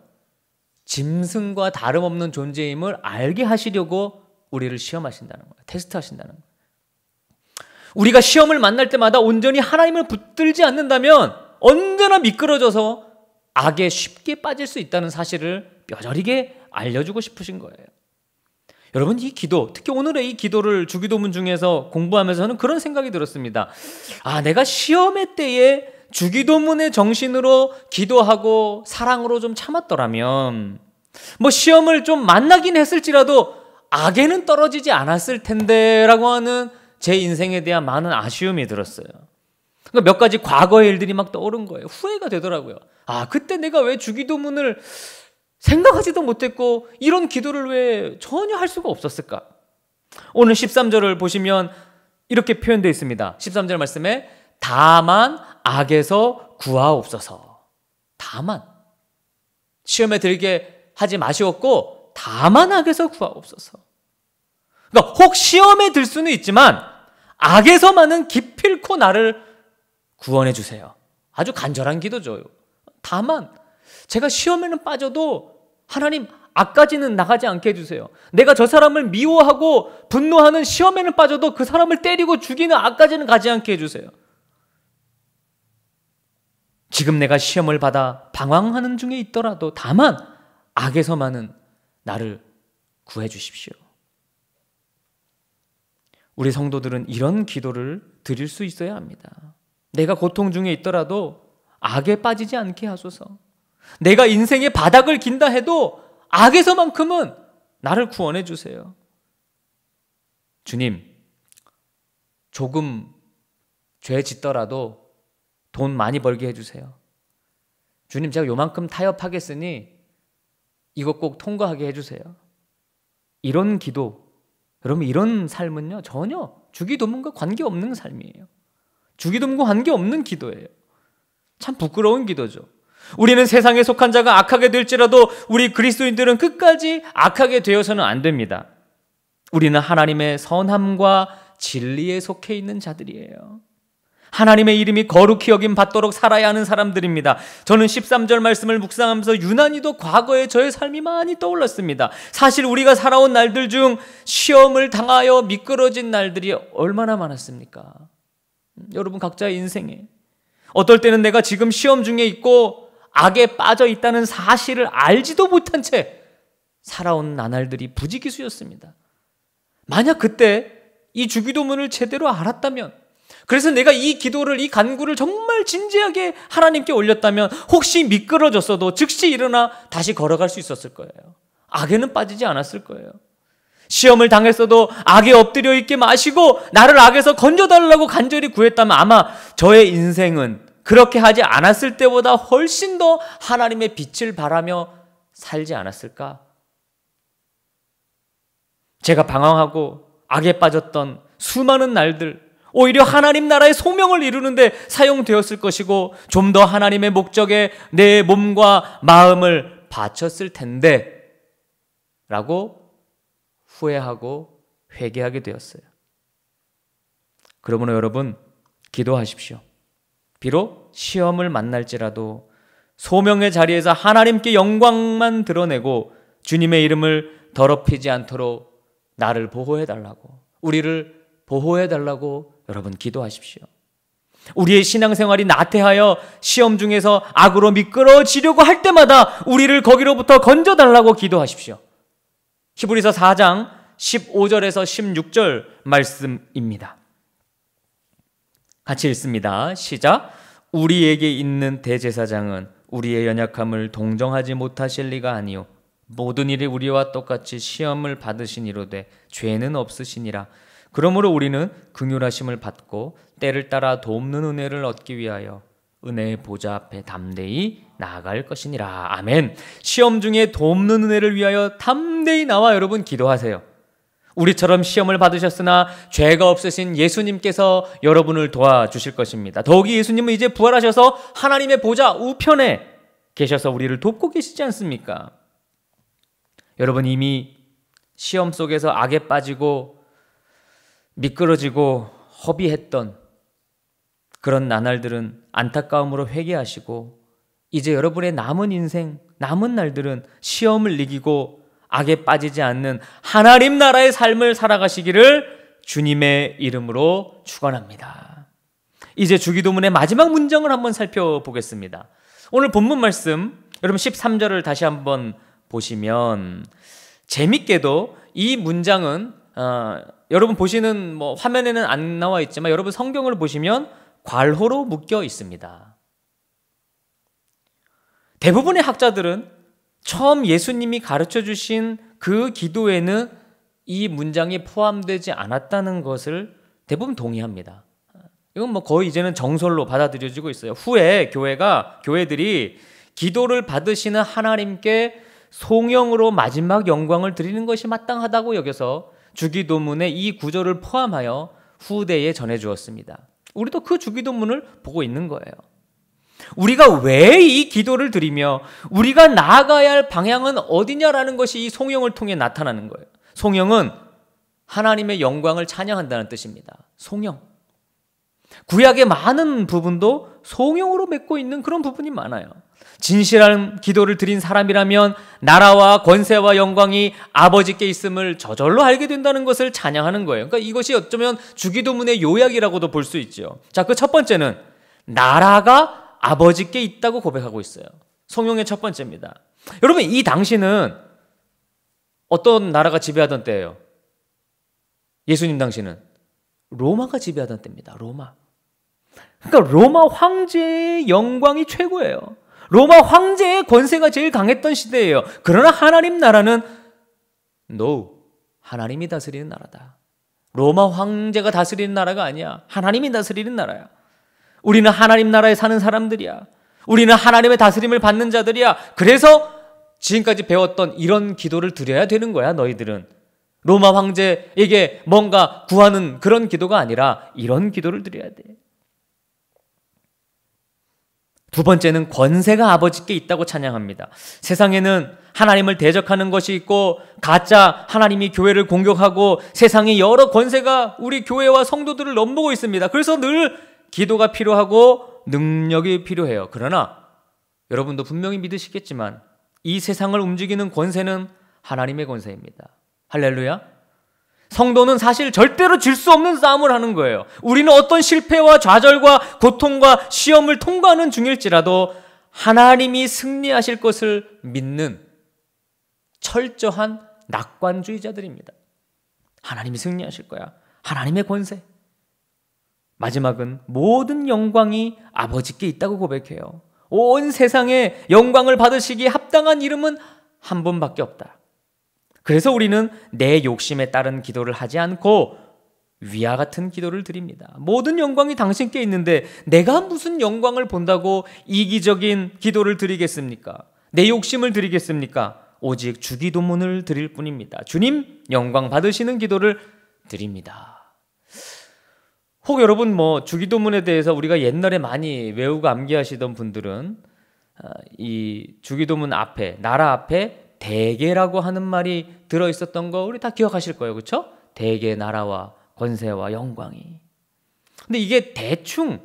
짐승과 다름없는 존재임을 알게 하시려고 우리를 시험하신다는 거예요. 테스트하신다는 거예요. 우리가 시험을 만날 때마다 온전히 하나님을 붙들지 않는다면 언제나 미끄러져서 악에 쉽게 빠질 수 있다는 사실을 뼈저리게 알려주고 싶으신 거예요. 여러분, 이 기도, 특히 오늘의 이 기도를 주기도문 중에서 공부하면서 저는 그런 생각이 들었습니다. 내가 시험의 때에 주기도문의 정신으로 기도하고 사랑으로 좀 참았더라면 시험을 좀 만나긴 했을지라도 악에는 떨어지지 않았을 텐데 라고 하는 제 인생에 대한 많은 아쉬움이 들었어요. 그러니까 몇 가지 과거의 일들이 막 떠오른 거예요. 후회가 되더라고요. 그때 내가 왜 주기도문을 생각하지도 못했고 이런 기도를 왜 전혀 할 수가 없었을까? 오늘 13절을 보시면 이렇게 표현되어 있습니다. 13절 말씀에 다만 악에서 구하옵소서. 다만 시험에 들게 하지 마시옵고 다만 악에서 구하옵소서. 그러니까 혹 시험에 들 수는 있지만 악에서만은 기필코 나를 구원해 주세요. 아주 간절한 기도죠. 다만 제가 시험에는 빠져도 하나님 악까지는 나가지 않게 해주세요. 내가 저 사람을 미워하고 분노하는 시험에는 빠져도 그 사람을 때리고 죽이는 악까지는 가지 않게 해주세요. 지금 내가 시험을 받아 방황하는 중에 있더라도 다만 악에서만은 나를 구해 주십시오. 우리 성도들은 이런 기도를 드릴 수 있어야 합니다. 내가 고통 중에 있더라도 악에 빠지지 않게 하소서. 내가 인생의 바닥을 긴다 해도 악에서만큼은 나를 구원해 주세요. 주님, 조금 죄 짓더라도 돈 많이 벌게 해주세요. 주님, 제가 요만큼 타협하겠으니 이거 꼭 통과하게 해주세요. 이런 기도, 여러분, 이런 삶은요 전혀 주기도문과 관계없는 삶이에요. 주기도문과 관계없는 기도예요. 참 부끄러운 기도죠. 우리는 세상에 속한 자가 악하게 될지라도 우리 그리스도인들은 끝까지 악하게 되어서는 안 됩니다. 우리는 하나님의 선함과 진리에 속해 있는 자들이에요. 하나님의 이름이 거룩히 여김 받도록 살아야 하는 사람들입니다. 저는 13절 말씀을 묵상하면서 유난히도 과거의 저의 삶이 많이 떠올랐습니다. 사실 우리가 살아온 날들 중 시험을 당하여 미끄러진 날들이 얼마나 많았습니까? 여러분 각자의 인생에 어떨 때는 내가 지금 시험 중에 있고 악에 빠져 있다는 사실을 알지도 못한 채 살아온 나날들이 부지기수였습니다. 만약 그때 이 주기도문을 제대로 알았다면, 그래서 내가 이 기도를, 이 간구를 정말 진지하게 하나님께 올렸다면 혹시 미끄러졌어도 즉시 일어나 다시 걸어갈 수 있었을 거예요. 악에는 빠지지 않았을 거예요. 시험을 당했어도 악에 엎드려 있게 마시고 나를 악에서 건져달라고 간절히 구했다면 아마 저의 인생은 그렇게 하지 않았을 때보다 훨씬 더 하나님의 빛을 바라며 살지 않았을까? 제가 방황하고 악에 빠졌던 수많은 날들, 오히려 하나님 나라의 소명을 이루는데 사용되었을 것이고 좀 더 하나님의 목적에 내 몸과 마음을 바쳤을 텐데 라고 후회하고 회개하게 되었어요. 그러므로 여러분, 기도하십시오. 비록 시험을 만날지라도 소명의 자리에서 하나님께 영광만 드러내고 주님의 이름을 더럽히지 않도록 나를 보호해달라고, 우리를 보호해달라고 여러분 기도하십시오. 우리의 신앙생활이 나태하여 시험 중에서 악으로 미끄러지려고 할 때마다 우리를 거기로부터 건져달라고 기도하십시오. 히브리서 4장 15절에서 16절 말씀입니다. 같이 읽습니다. 시작. 우리에게 있는 대제사장은 우리의 연약함을 동정하지 못하실 리가 아니요 모든 일이 우리와 똑같이 시험을 받으시니로되 죄는 없으시니라. 그러므로 우리는 긍휼하심을 받고 때를 따라 돕는 은혜를 얻기 위하여 은혜의 보좌 앞에 담대히 나아갈 것이니라. 아멘. 시험 중에 돕는 은혜를 위하여 담대히 나와 여러분 기도하세요. 우리처럼 시험을 받으셨으나 죄가 없으신 예수님께서 여러분을 도와주실 것입니다. 더욱이 예수님은 이제 부활하셔서 하나님의 보좌 우편에 계셔서 우리를 돕고 계시지 않습니까? 여러분, 이미 시험 속에서 악에 빠지고 미끄러지고 허비했던 그런 나날들은 안타까움으로 회개하시고 이제 여러분의 남은 인생, 남은 날들은 시험을 이기고 악에 빠지지 않는 하나님 나라의 삶을 살아가시기를 주님의 이름으로 축원합니다. 이제 주기도문의 마지막 문장을 한번 살펴보겠습니다. 오늘 본문 말씀 여러분 13절을 다시 한번 보시면 재밌게도 이 문장은 여러분 보시는 화면에는 안 나와 있지만 여러분 성경을 보시면 괄호로 묶여 있습니다. 대부분의 학자들은 처음 예수님이 가르쳐 주신 그 기도에는 이 문장이 포함되지 않았다는 것을 대부분 동의합니다. 이건 거의 이제는 정설로 받아들여지고 있어요. 후에 교회들이 기도를 받으시는 하나님께 송영으로 마지막 영광을 드리는 것이 마땅하다고 여겨서 주기도문에 이 구절을 포함하여 후대에 전해주었습니다. 우리도 그 주기도문을 보고 있는 거예요. 우리가 왜 이 기도를 드리며 우리가 나아가야 할 방향은 어디냐라는 것이 이 송영을 통해 나타나는 거예요. 송영은 하나님의 영광을 찬양한다는 뜻입니다. 송영. 구약의 많은 부분도 송영으로 맺고 있는 그런 부분이 많아요. 진실한 기도를 드린 사람이라면 나라와 권세와 영광이 아버지께 있음을 저절로 알게 된다는 것을 찬양하는 거예요. 그러니까 이것이 어쩌면 주기도문의 요약이라고도 볼 수 있죠. 자, 그 첫 번째는 나라가 아버지께 있다고 고백하고 있어요. 송영의 첫 번째입니다. 여러분, 이 당시는 어떤 나라가 지배하던 때예요? 예수님 당시는 로마가 지배하던 때입니다. 로마. 그러니까 로마 황제의 영광이 최고예요. 로마 황제의 권세가 제일 강했던 시대예요. 그러나 하나님 나라는 하나님이 다스리는 나라다. 로마 황제가 다스리는 나라가 아니야. 하나님이 다스리는 나라야. 우리는 하나님 나라에 사는 사람들이야. 우리는 하나님의 다스림을 받는 자들이야. 그래서 지금까지 배웠던 이런 기도를 드려야 되는 거야. 너희들은 로마 황제에게 뭔가 구하는 그런 기도가 아니라 이런 기도를 드려야 돼. 두 번째는 권세가 아버지께 있다고 찬양합니다. 세상에는 하나님을 대적하는 것이 있고 가짜 하나님이 교회를 공격하고 세상에 여러 권세가 우리 교회와 성도들을 넘보고 있습니다. 그래서 늘 기도가 필요하고 능력이 필요해요. 그러나 여러분도 분명히 믿으시겠지만 이 세상을 움직이는 권세는 하나님의 권세입니다. 할렐루야. 성도는 사실 절대로 질 수 없는 싸움을 하는 거예요. 우리는 어떤 실패와 좌절과 고통과 시험을 통과하는 중일지라도 하나님이 승리하실 것을 믿는 철저한 낙관주의자들입니다. 하나님이 승리하실 거야. 하나님의 권세. 마지막은 모든 영광이 아버지께 있다고 고백해요. 온 세상에 영광을 받으시기에 합당한 이름은 한 분밖에 없다. 그래서 우리는 내 욕심에 따른 기도를 하지 않고 위와 같은 기도를 드립니다. 모든 영광이 당신께 있는데 내가 무슨 영광을 본다고 이기적인 기도를 드리겠습니까? 내 욕심을 드리겠습니까? 오직 주기도문을 드릴 뿐입니다. 주님 영광 받으시는 기도를 드립니다. 혹 여러분 주기도문에 대해서 우리가 옛날에 많이 외우고 암기하시던 분들은 이 주기도문 앞에, 나라 앞에 대계라고 하는 말이 들어있었던 거 우리 다 기억하실 거예요. 그렇죠? 대계, 나라와 권세와 영광이. 근데 이게 대충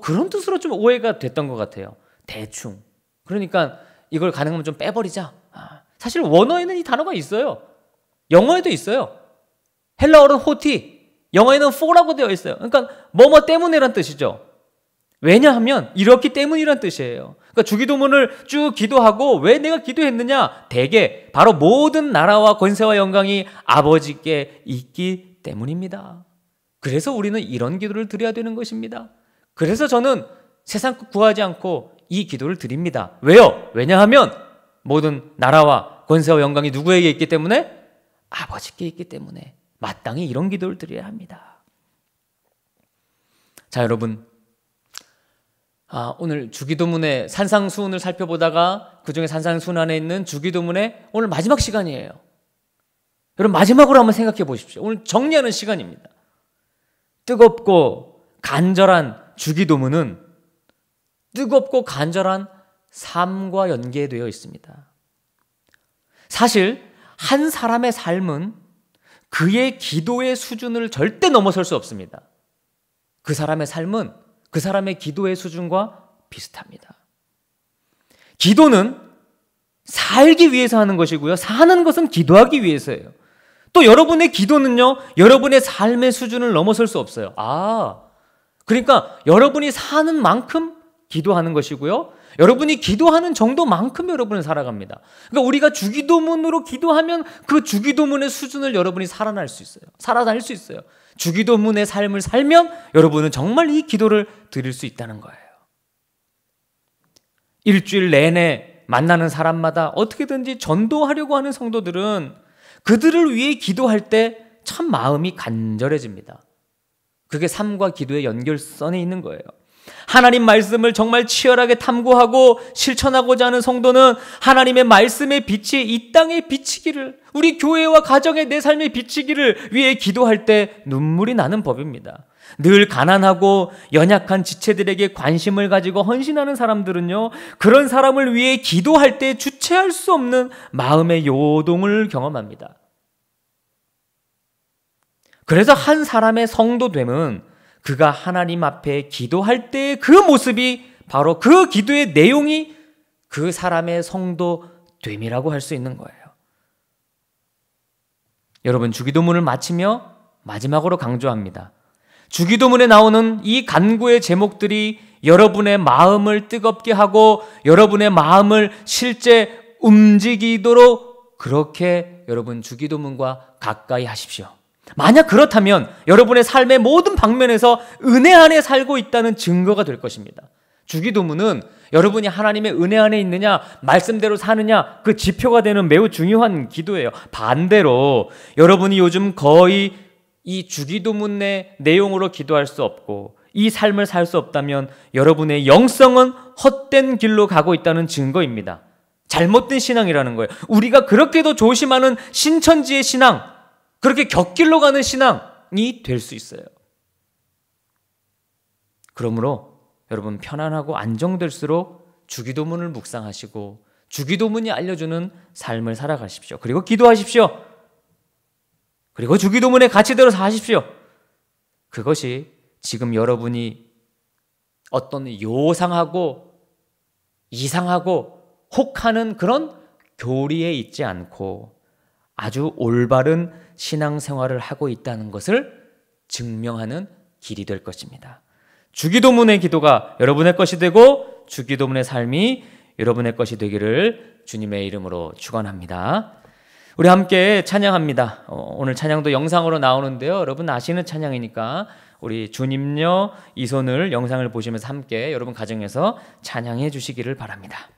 그런 뜻으로 좀 오해가 됐던 것 같아요. 대충. 그러니까 이걸 가능하면 좀 빼버리자. 사실 원어에는 이 단어가 있어요. 영어에도 있어요. 헬라어로는 호티, 영어에는 for라고 되어 있어요. 그러니까 뭐뭐 때문에란 뜻이죠. 왜냐하면 이렇기 때문이란 뜻이에요. 그러니까 주기도문을 쭉 기도하고 왜 내가 기도했느냐? 대개 바로 모든 나라와 권세와 영광이 아버지께 있기 때문입니다. 그래서 우리는 이런 기도를 드려야 되는 것입니다. 그래서 저는 세상 것 구하지 않고 이 기도를 드립니다. 왜요? 왜냐하면 모든 나라와 권세와 영광이 누구에게 있기 때문에? 아버지께 있기 때문에 마땅히 이런 기도를 드려야 합니다. 자, 여러분, 오늘 주기도문의 산상수훈을 살펴보다가 그중에 산상수훈 안에 있는 주기도문의 오늘 마지막 시간이에요. 여러분, 마지막으로 한번 생각해 보십시오. 오늘 정리하는 시간입니다. 뜨겁고 간절한 주기도문은 뜨겁고 간절한 삶과 연계되어 있습니다. 사실 한 사람의 삶은 그의 기도의 수준을 절대 넘어설 수 없습니다. 그 사람의 삶은 그 사람의 기도의 수준과 비슷합니다. 기도는 살기 위해서 하는 것이고요. 사는 것은 기도하기 위해서예요. 또 여러분의 기도는요, 여러분의 삶의 수준을 넘어설 수 없어요. 그러니까 여러분이 사는 만큼 기도하는 것이고요. 여러분이 기도하는 정도만큼 여러분은 살아갑니다. 그러니까 우리가 주기도문으로 기도하면 그 주기도문의 수준을 여러분이 살아날 수 있어요. 주기도문의 삶을 살면 여러분은 정말 이 기도를 드릴 수 있다는 거예요. 일주일 내내 만나는 사람마다 어떻게든지 전도하려고 하는 성도들은 그들을 위해 기도할 때 참 마음이 간절해집니다. 그게 삶과 기도의 연결선에 있는 거예요. 하나님 말씀을 정말 치열하게 탐구하고 실천하고자 하는 성도는 하나님의 말씀의 빛이 이 땅에 비치기를, 우리 교회와 가정의 내 삶에 비치기를 위해 기도할 때 눈물이 나는 법입니다. 늘 가난하고 연약한 지체들에게 관심을 가지고 헌신하는 사람들은요, 그런 사람을 위해 기도할 때 주체할 수 없는 마음의 요동을 경험합니다. 그래서 한 사람의 성도됨은 그가 하나님 앞에 기도할 때의 그 모습이 바로 그 기도의 내용이 그 사람의 성도됨이라고 할 수 있는 거예요. 여러분, 주기도문을 마치며 마지막으로 강조합니다. 주기도문에 나오는 이 간구의 제목들이 여러분의 마음을 뜨겁게 하고 여러분의 마음을 실제 움직이도록 그렇게 여러분 주기도문과 가까이 하십시오. 만약 그렇다면 여러분의 삶의 모든 방면에서 은혜 안에 살고 있다는 증거가 될 것입니다. 주기도문은 여러분이 하나님의 은혜 안에 있느냐, 말씀대로 사느냐, 그 지표가 되는 매우 중요한 기도예요. 반대로 여러분이 요즘 거의 이 주기도문의 내용으로 기도할 수 없고 이 삶을 살 수 없다면 여러분의 영성은 헛된 길로 가고 있다는 증거입니다. 잘못된 신앙이라는 거예요. 우리가 그렇게도 조심하는 신천지의 신앙, 그렇게 곁길로 가는 신앙이 될 수 있어요. 그러므로 여러분, 편안하고 안정될수록 주기도문을 묵상하시고 주기도문이 알려주는 삶을 살아가십시오. 그리고 기도하십시오. 그리고 주기도문의 가치대로 사십시오. 그것이 지금 여러분이 어떤 요상하고 이상하고 혹하는 그런 교리에 있지 않고 아주 올바른 신앙생활을 하고 있다는 것을 증명하는 길이 될 것입니다. 주기도문의 기도가 여러분의 것이 되고 주기도문의 삶이 여러분의 것이 되기를 주님의 이름으로 축원합니다. 우리 함께 찬양합니다. 오늘 찬양도 영상으로 나오는데요. 여러분 아시는 찬양이니까 우리 주님여 이 손을 영상을 보시면서 함께 여러분 가정에서 찬양해 주시기를 바랍니다.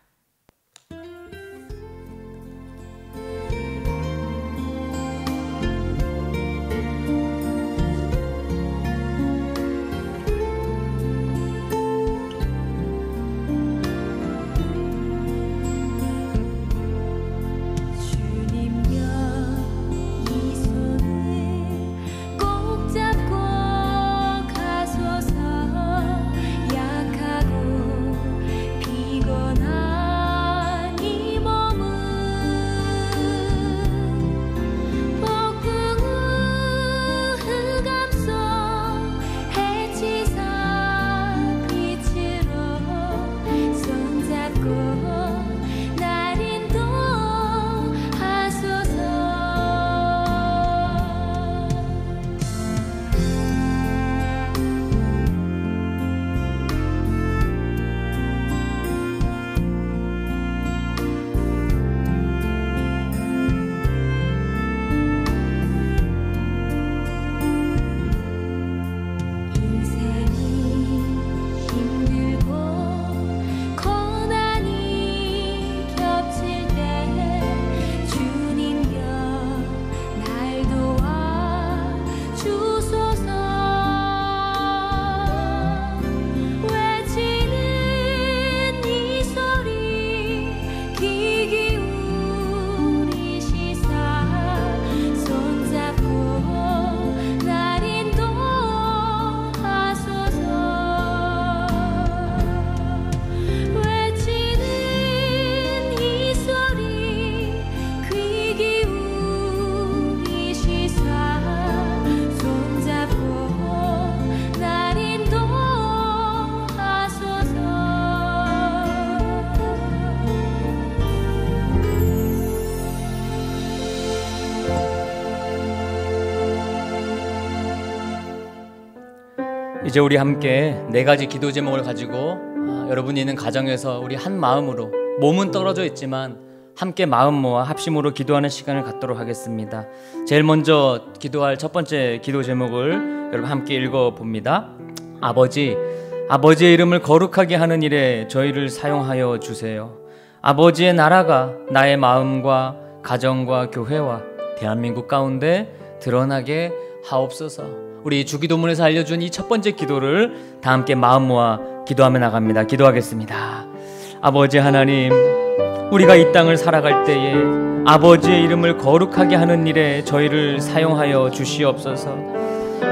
이제 우리 함께 4가지 기도 제목을 가지고 여러분이 있는 가정에서 우리 한 마음으로, 몸은 떨어져 있지만 함께 마음 모아 합심으로 기도하는 시간을 갖도록 하겠습니다. 제일 먼저 기도할 첫 번째 기도 제목을 여러분 함께 읽어봅니다. 아버지의 이름을 거룩하게 하는 일에 저희를 사용하여 주세요. 아버지의 나라가 나의 마음과 가정과 교회와 대한민국 가운데 드러나게 하옵소서. 우리 주기도문에서 알려준 이 첫 번째 기도를 다 함께 마음 모아 기도하며 나갑니다. 기도하겠습니다. 아버지 하나님, 우리가 이 땅을 살아갈 때에 아버지의 이름을 거룩하게 하는 일에 저희를 사용하여 주시옵소서.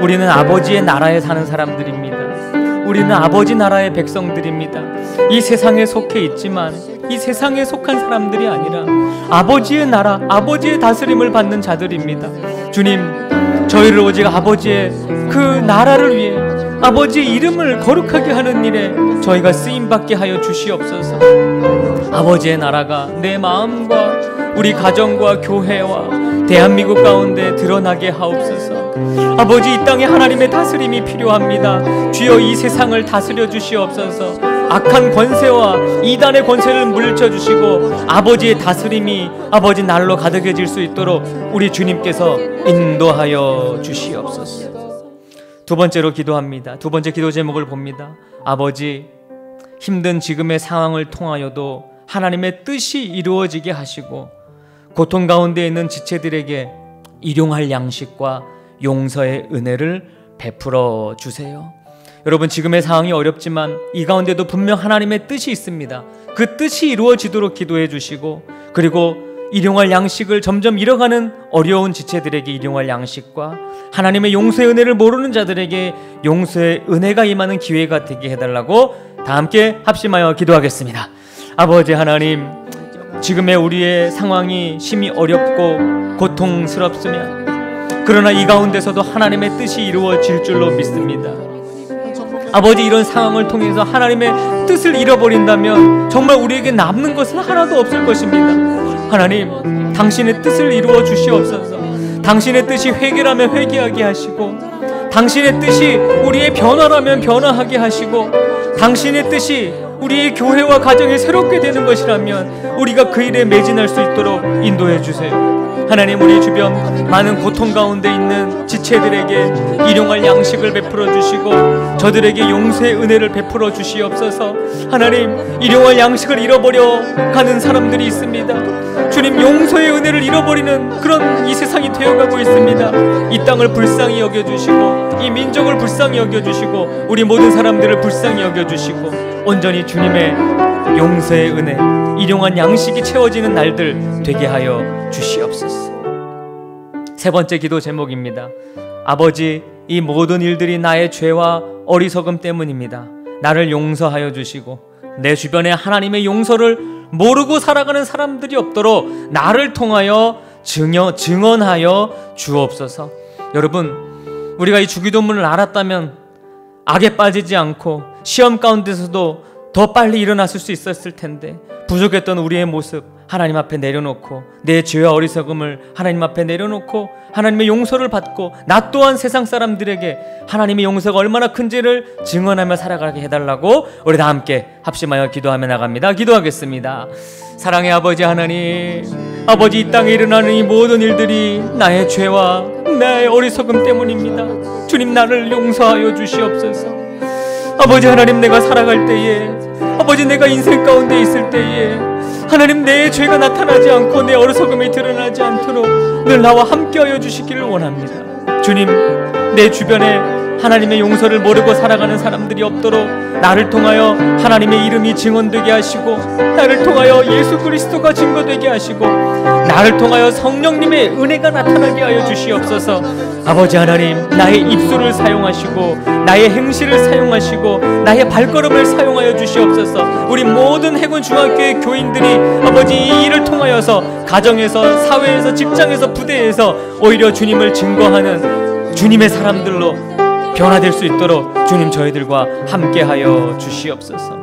우리는 아버지의 나라에 사는 사람들입니다. 우리는 아버지 나라의 백성들입니다. 이 세상에 속해 있지만 이 세상에 속한 사람들이 아니라 아버지의 나라, 아버지의 다스림을 받는 자들입니다. 주님, 저희를 오직 아버지의 그 나라를 위해, 아버지의 이름을 거룩하게 하는 일에 저희가 쓰임받게 하여 주시옵소서. 아버지의 나라가 내 마음과 우리 가정과 교회와 대한민국 가운데 드러나게 하옵소서. 아버지, 이 땅에 하나님의 다스림이 필요합니다. 주여, 이 세상을 다스려 주시옵소서. 악한 권세와 이단의 권세를 물리쳐 주시고 아버지의 다스림이 아버지 날로 가득해질 수 있도록 우리 주님께서 인도하여 주시옵소서. 두 번째로 기도합니다. 두 번째 기도 제목을 봅니다. 아버지, 힘든 지금의 상황을 통하여도 하나님의 뜻이 이루어지게 하시고 고통 가운데 있는 지체들에게 일용할 양식과 용서의 은혜를 베풀어 주세요. 여러분, 지금의 상황이 어렵지만 이 가운데도 분명 하나님의 뜻이 있습니다. 그 뜻이 이루어지도록 기도해 주시고, 그리고 일용할 양식을 점점 잃어가는 어려운 지체들에게 일용할 양식과 하나님의 용서의 은혜를 모르는 자들에게 용서의 은혜가 임하는 기회가 되게 해달라고 다 함께 합심하여 기도하겠습니다. 아버지 하나님, 지금의 우리의 상황이 심히 어렵고 고통스럽으면 그러나 이 가운데서도 하나님의 뜻이 이루어질 줄로 믿습니다. 아버지, 이런 상황을 통해서 하나님의 뜻을 잃어버린다면 정말 우리에게 남는 것은 하나도 없을 것입니다. 하나님, 당신의 뜻을 이루어 주시옵소서. 당신의 뜻이 회개라면 회개하게 하시고, 당신의 뜻이 우리의 변화라면 변화하게 하시고, 당신의 뜻이 우리의 교회와 가정이 새롭게 되는 것이라면 우리가 그 일에 매진할 수 있도록 인도해 주세요. 하나님, 우리 주변 많은 고통 가운데 있는 지체들에게 일용할 양식을 베풀어 주시고 저들에게 용서의 은혜를 베풀어 주시옵소서. 하나님, 일용할 양식을 잃어버려 가는 사람들이 있습니다. 주님, 용서의 은혜를 잃어버리는 그런 이 세상이 되어가고 있습니다. 이 땅을 불쌍히 여겨주시고 이 민족을 불쌍히 여겨주시고 우리 모든 사람들을 불쌍히 여겨주시고 온전히 주님의 용서의 은혜, 일용한 양식이 채워지는 날들 되게 하여 주시옵소서. 세 번째 기도 제목입니다. 아버지, 이 모든 일들이 나의 죄와 어리석음 때문입니다. 나를 용서하여 주시고 내 주변에 하나님의 용서를 모르고 살아가는 사람들이 없도록 나를 통하여 증언하여 주옵소서. 여러분, 우리가 이 주기도문을 알았다면 악에 빠지지 않고 시험 가운데서도 더 빨리 일어났을 수 있었을 텐데, 부족했던 우리의 모습 하나님 앞에 내려놓고 내 죄와 어리석음을 하나님 앞에 내려놓고 하나님의 용서를 받고 나 또한 세상 사람들에게 하나님의 용서가 얼마나 큰지를 증언하며 살아가게 해달라고 우리 다 함께 합심하여 기도하며 나갑니다. 기도하겠습니다. 사랑의 아버지 하나님, 아버지, 이 땅에 일어나는 이 모든 일들이 나의 죄와 나의 어리석음 때문입니다. 주님, 나를 용서하여 주시옵소서. 아버지 하나님, 내가 살아갈 때에, 아버지, 내가 인생 가운데 있을 때에 하나님, 내 죄가 나타나지 않고 내 어리석음이 드러나지 않도록 늘 나와 함께하여 주시기를 원합니다. 주님, 내 주변에 하나님의 용서를 모르고 살아가는 사람들이 없도록 나를 통하여 하나님의 이름이 증언되게 하시고, 나를 통하여 예수 그리스도가 증거되게 하시고, 나를 통하여 성령님의 은혜가 나타나게 하여 주시옵소서. 아버지 하나님, 나의 입술을 사용하시고 나의 행실을 사용하시고 나의 발걸음을 사용하여 주시옵소서. 우리 모든 해군 중학교의 교인들이 아버지, 이 일을 통하여서 가정에서, 사회에서, 직장에서, 부대에서 오히려 주님을 증거하는 주님의 사람들로 변화될 수 있도록 주님, 저희들과 함께하여 주시옵소서.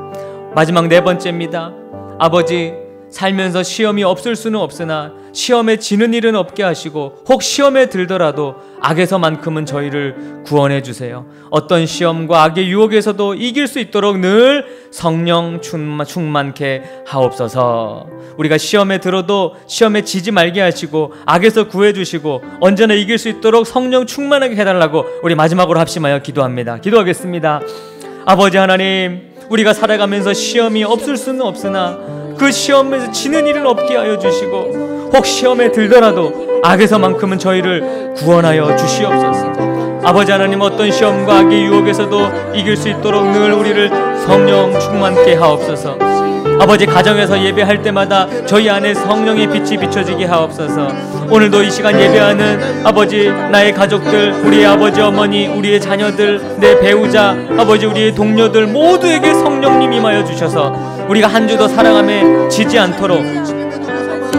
마지막 네 번째입니다. 아버지, 살면서 시험이 없을 수는 없으나 시험에 지는 일은 없게 하시고 혹 시험에 들더라도 악에서만큼은 저희를 구원해 주세요. 어떤 시험과 악의 유혹에서도 이길 수 있도록 늘 성령 충만케 하옵소서. 우리가 시험에 들어도 시험에 지지 말게 하시고 악에서 구해 주시고 언제나 이길 수 있도록 성령 충만하게 해달라고 우리 마지막으로 합심하여 기도합니다. 기도하겠습니다. 아버지 하나님, 우리가 살아가면서 시험이 없을 수는 없으나 그 시험에서 지는 일은 없게 하여 주시고 혹 시험에 들더라도 악에서만큼은 저희를 구원하여 주시옵소서. 아버지 하나님, 어떤 시험과 악의 유혹에서도 이길 수 있도록 늘 우리를 성령 충만케 하옵소서. 아버지, 가정에서 예배할 때마다 저희 안에 성령의 빛이 비춰지게 하옵소서. 오늘도 이 시간 예배하는 아버지, 나의 가족들, 우리의 아버지 어머니, 우리의 자녀들, 내 배우자, 아버지 우리의 동료들 모두에게 성령님 임하여 주셔서 우리가 한 주 더 사랑함에 지지 않도록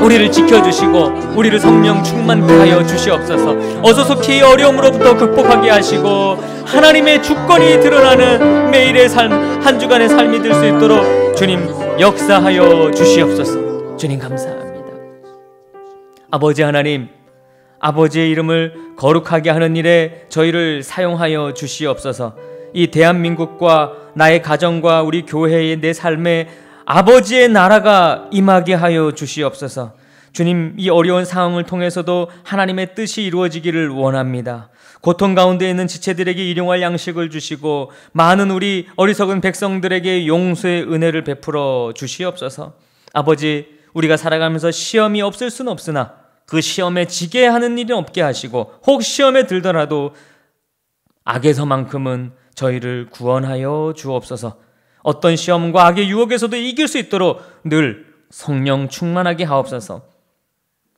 우리를 지켜주시고 우리를 성령 충만케 하여 주시옵소서. 어서 속히 어려움으로부터 극복하게 하시고 하나님의 주권이 드러나는 매일의 삶, 한 주간의 삶이 될 수 있도록 주님 역사하여 주시옵소서. 주님 감사합니다. 아버지 하나님, 아버지의 이름을 거룩하게 하는 일에 저희를 사용하여 주시옵소서. 이 대한민국과 나의 가정과 우리 교회의 내 삶에 아버지의 나라가 임하게 하여 주시옵소서. 주님, 이 어려운 상황을 통해서도 하나님의 뜻이 이루어지기를 원합니다. 고통 가운데 있는 지체들에게 일용할 양식을 주시고 많은 우리 어리석은 백성들에게 용서의 은혜를 베풀어 주시옵소서. 아버지, 우리가 살아가면서 시험이 없을 수는 없으나 그 시험에 지게 하는 일은 없게 하시고 혹 시험에 들더라도 악에서만큼은 저희를 구원하여 주옵소서. 어떤 시험과 악의 유혹에서도 이길 수 있도록 늘 성령 충만하게 하옵소서.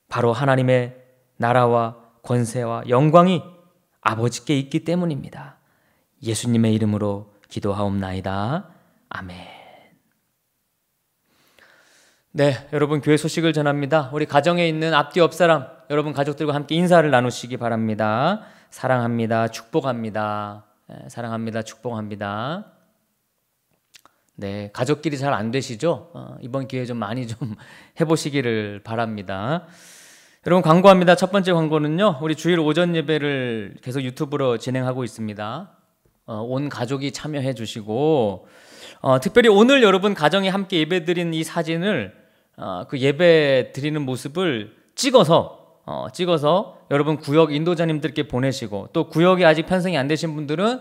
바로 하나님의 나라와 권세와 영광이 아버지께 있기 때문입니다. 예수님의 이름으로 기도하옵나이다. 아멘. 네, 여러분 교회 소식을 전합니다. 우리 가정에 있는 앞뒤 옆 사람, 여러분 가족들과 함께 인사를 나누시기 바랍니다. 사랑합니다. 축복합니다. 사랑합니다. 축복합니다. 네, 가족끼리 잘 안 되시죠? 이번 기회에 좀 많이 좀 해보시기를 바랍니다. 여러분 광고합니다. 첫 번째 광고는요, 우리 주일 오전 예배를 계속 유튜브로 진행하고 있습니다. 온 가족이 참여해 주시고 특별히 오늘 여러분 가정이 함께 예배 드린 이 사진을 그 예배 드리는 모습을 찍어서 여러분 구역 인도자님들께 보내시고 또 구역이 아직 편성이 안 되신 분들은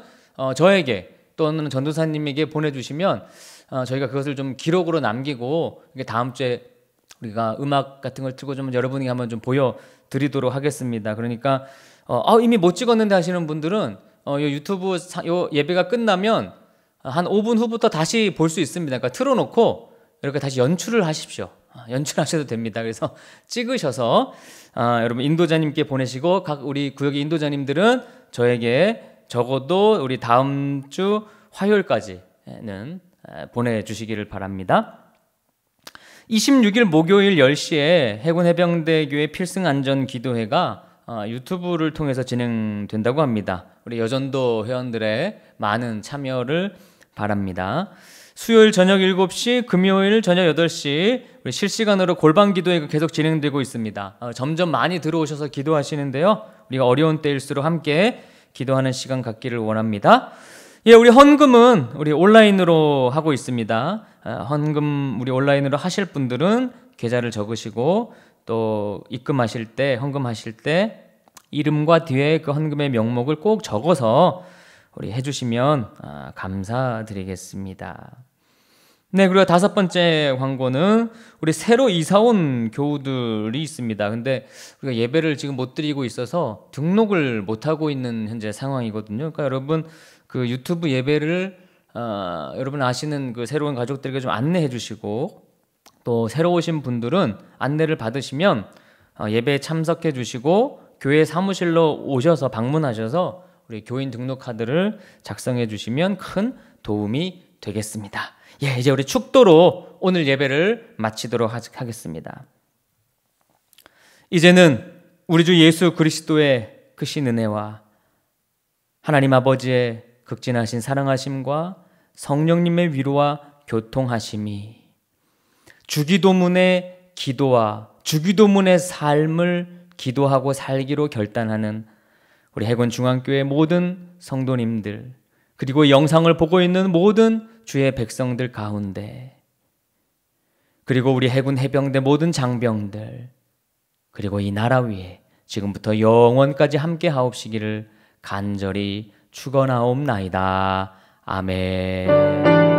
저에게 또는 전도사님에게 보내주시면 저희가 그것을 좀 기록으로 남기고 다음 주에 우리가 음악 같은 걸 틀고 좀 여러분이 한번 좀 보여드리도록 하겠습니다. 그러니까 이미 못 찍었는데 하시는 분들은 요 유튜브 요 예배가 끝나면 한 5분 후부터 다시 볼 수 있습니다. 그러니까 틀어놓고 이렇게 다시 연출을 하십시오. 연출하셔도 됩니다. 그래서 찍으셔서 여러분 인도자님께 보내시고 각 우리 구역의 인도자님들은 저에게 적어도 우리 다음 주 화요일까지는 보내주시기를 바랍니다. 26일 목요일 10시에 해군해병대교회 필승안전기도회가 유튜브를 통해서 진행된다고 합니다. 우리 여전도 회원들의 많은 참여를 바랍니다. 수요일 저녁 7시, 금요일 저녁 8시 우리 실시간으로 골방 기도회가 계속 진행되고 있습니다. 점점 많이 들어오셔서 기도하시는데요. 우리가 어려운 때일수록 함께 기도하는 시간 갖기를 원합니다. 예, 우리 헌금은 우리 온라인으로 하고 있습니다. 헌금 우리 온라인으로 하실 분들은 계좌를 적으시고 또 입금하실 때, 헌금하실 때 이름과 뒤에 그 헌금의 명목을 꼭 적어서 우리 해주시면 감사드리겠습니다. 네, 그리고 다섯 번째 광고는 우리 새로 이사 온 교우들이 있습니다. 근데 우리가 예배를 지금 못 드리고 있어서 등록을 못 하고 있는 현재 상황이거든요. 그러니까 여러분 그 유튜브 예배를 여러분 아시는 그 새로운 가족들에게 좀 안내해 주시고 또 새로 오신 분들은 안내를 받으시면 예배에 참석해 주시고 교회 사무실로 오셔서 방문하셔서 우리 교인 등록 카드를 작성해 주시면 큰 도움이 되겠습니다. 예, 이제 우리 축도로 오늘 예배를 마치도록 하겠습니다. 이제는 우리 주 예수 그리스도의 크신 은혜와 하나님 아버지의 극진하신 사랑하심과 성령님의 위로와 교통하심이 주기도문의 기도와 주기도문의 삶을 기도하고 살기로 결단하는 우리 해군중앙교회 모든 성도님들, 그리고 영상을 보고 있는 모든 주의 백성들 가운데, 그리고 우리 해군 해병대 모든 장병들, 그리고 이 나라 위에 지금부터 영원까지 함께 하옵시기를 간절히 축원하옵나이다. 아멘.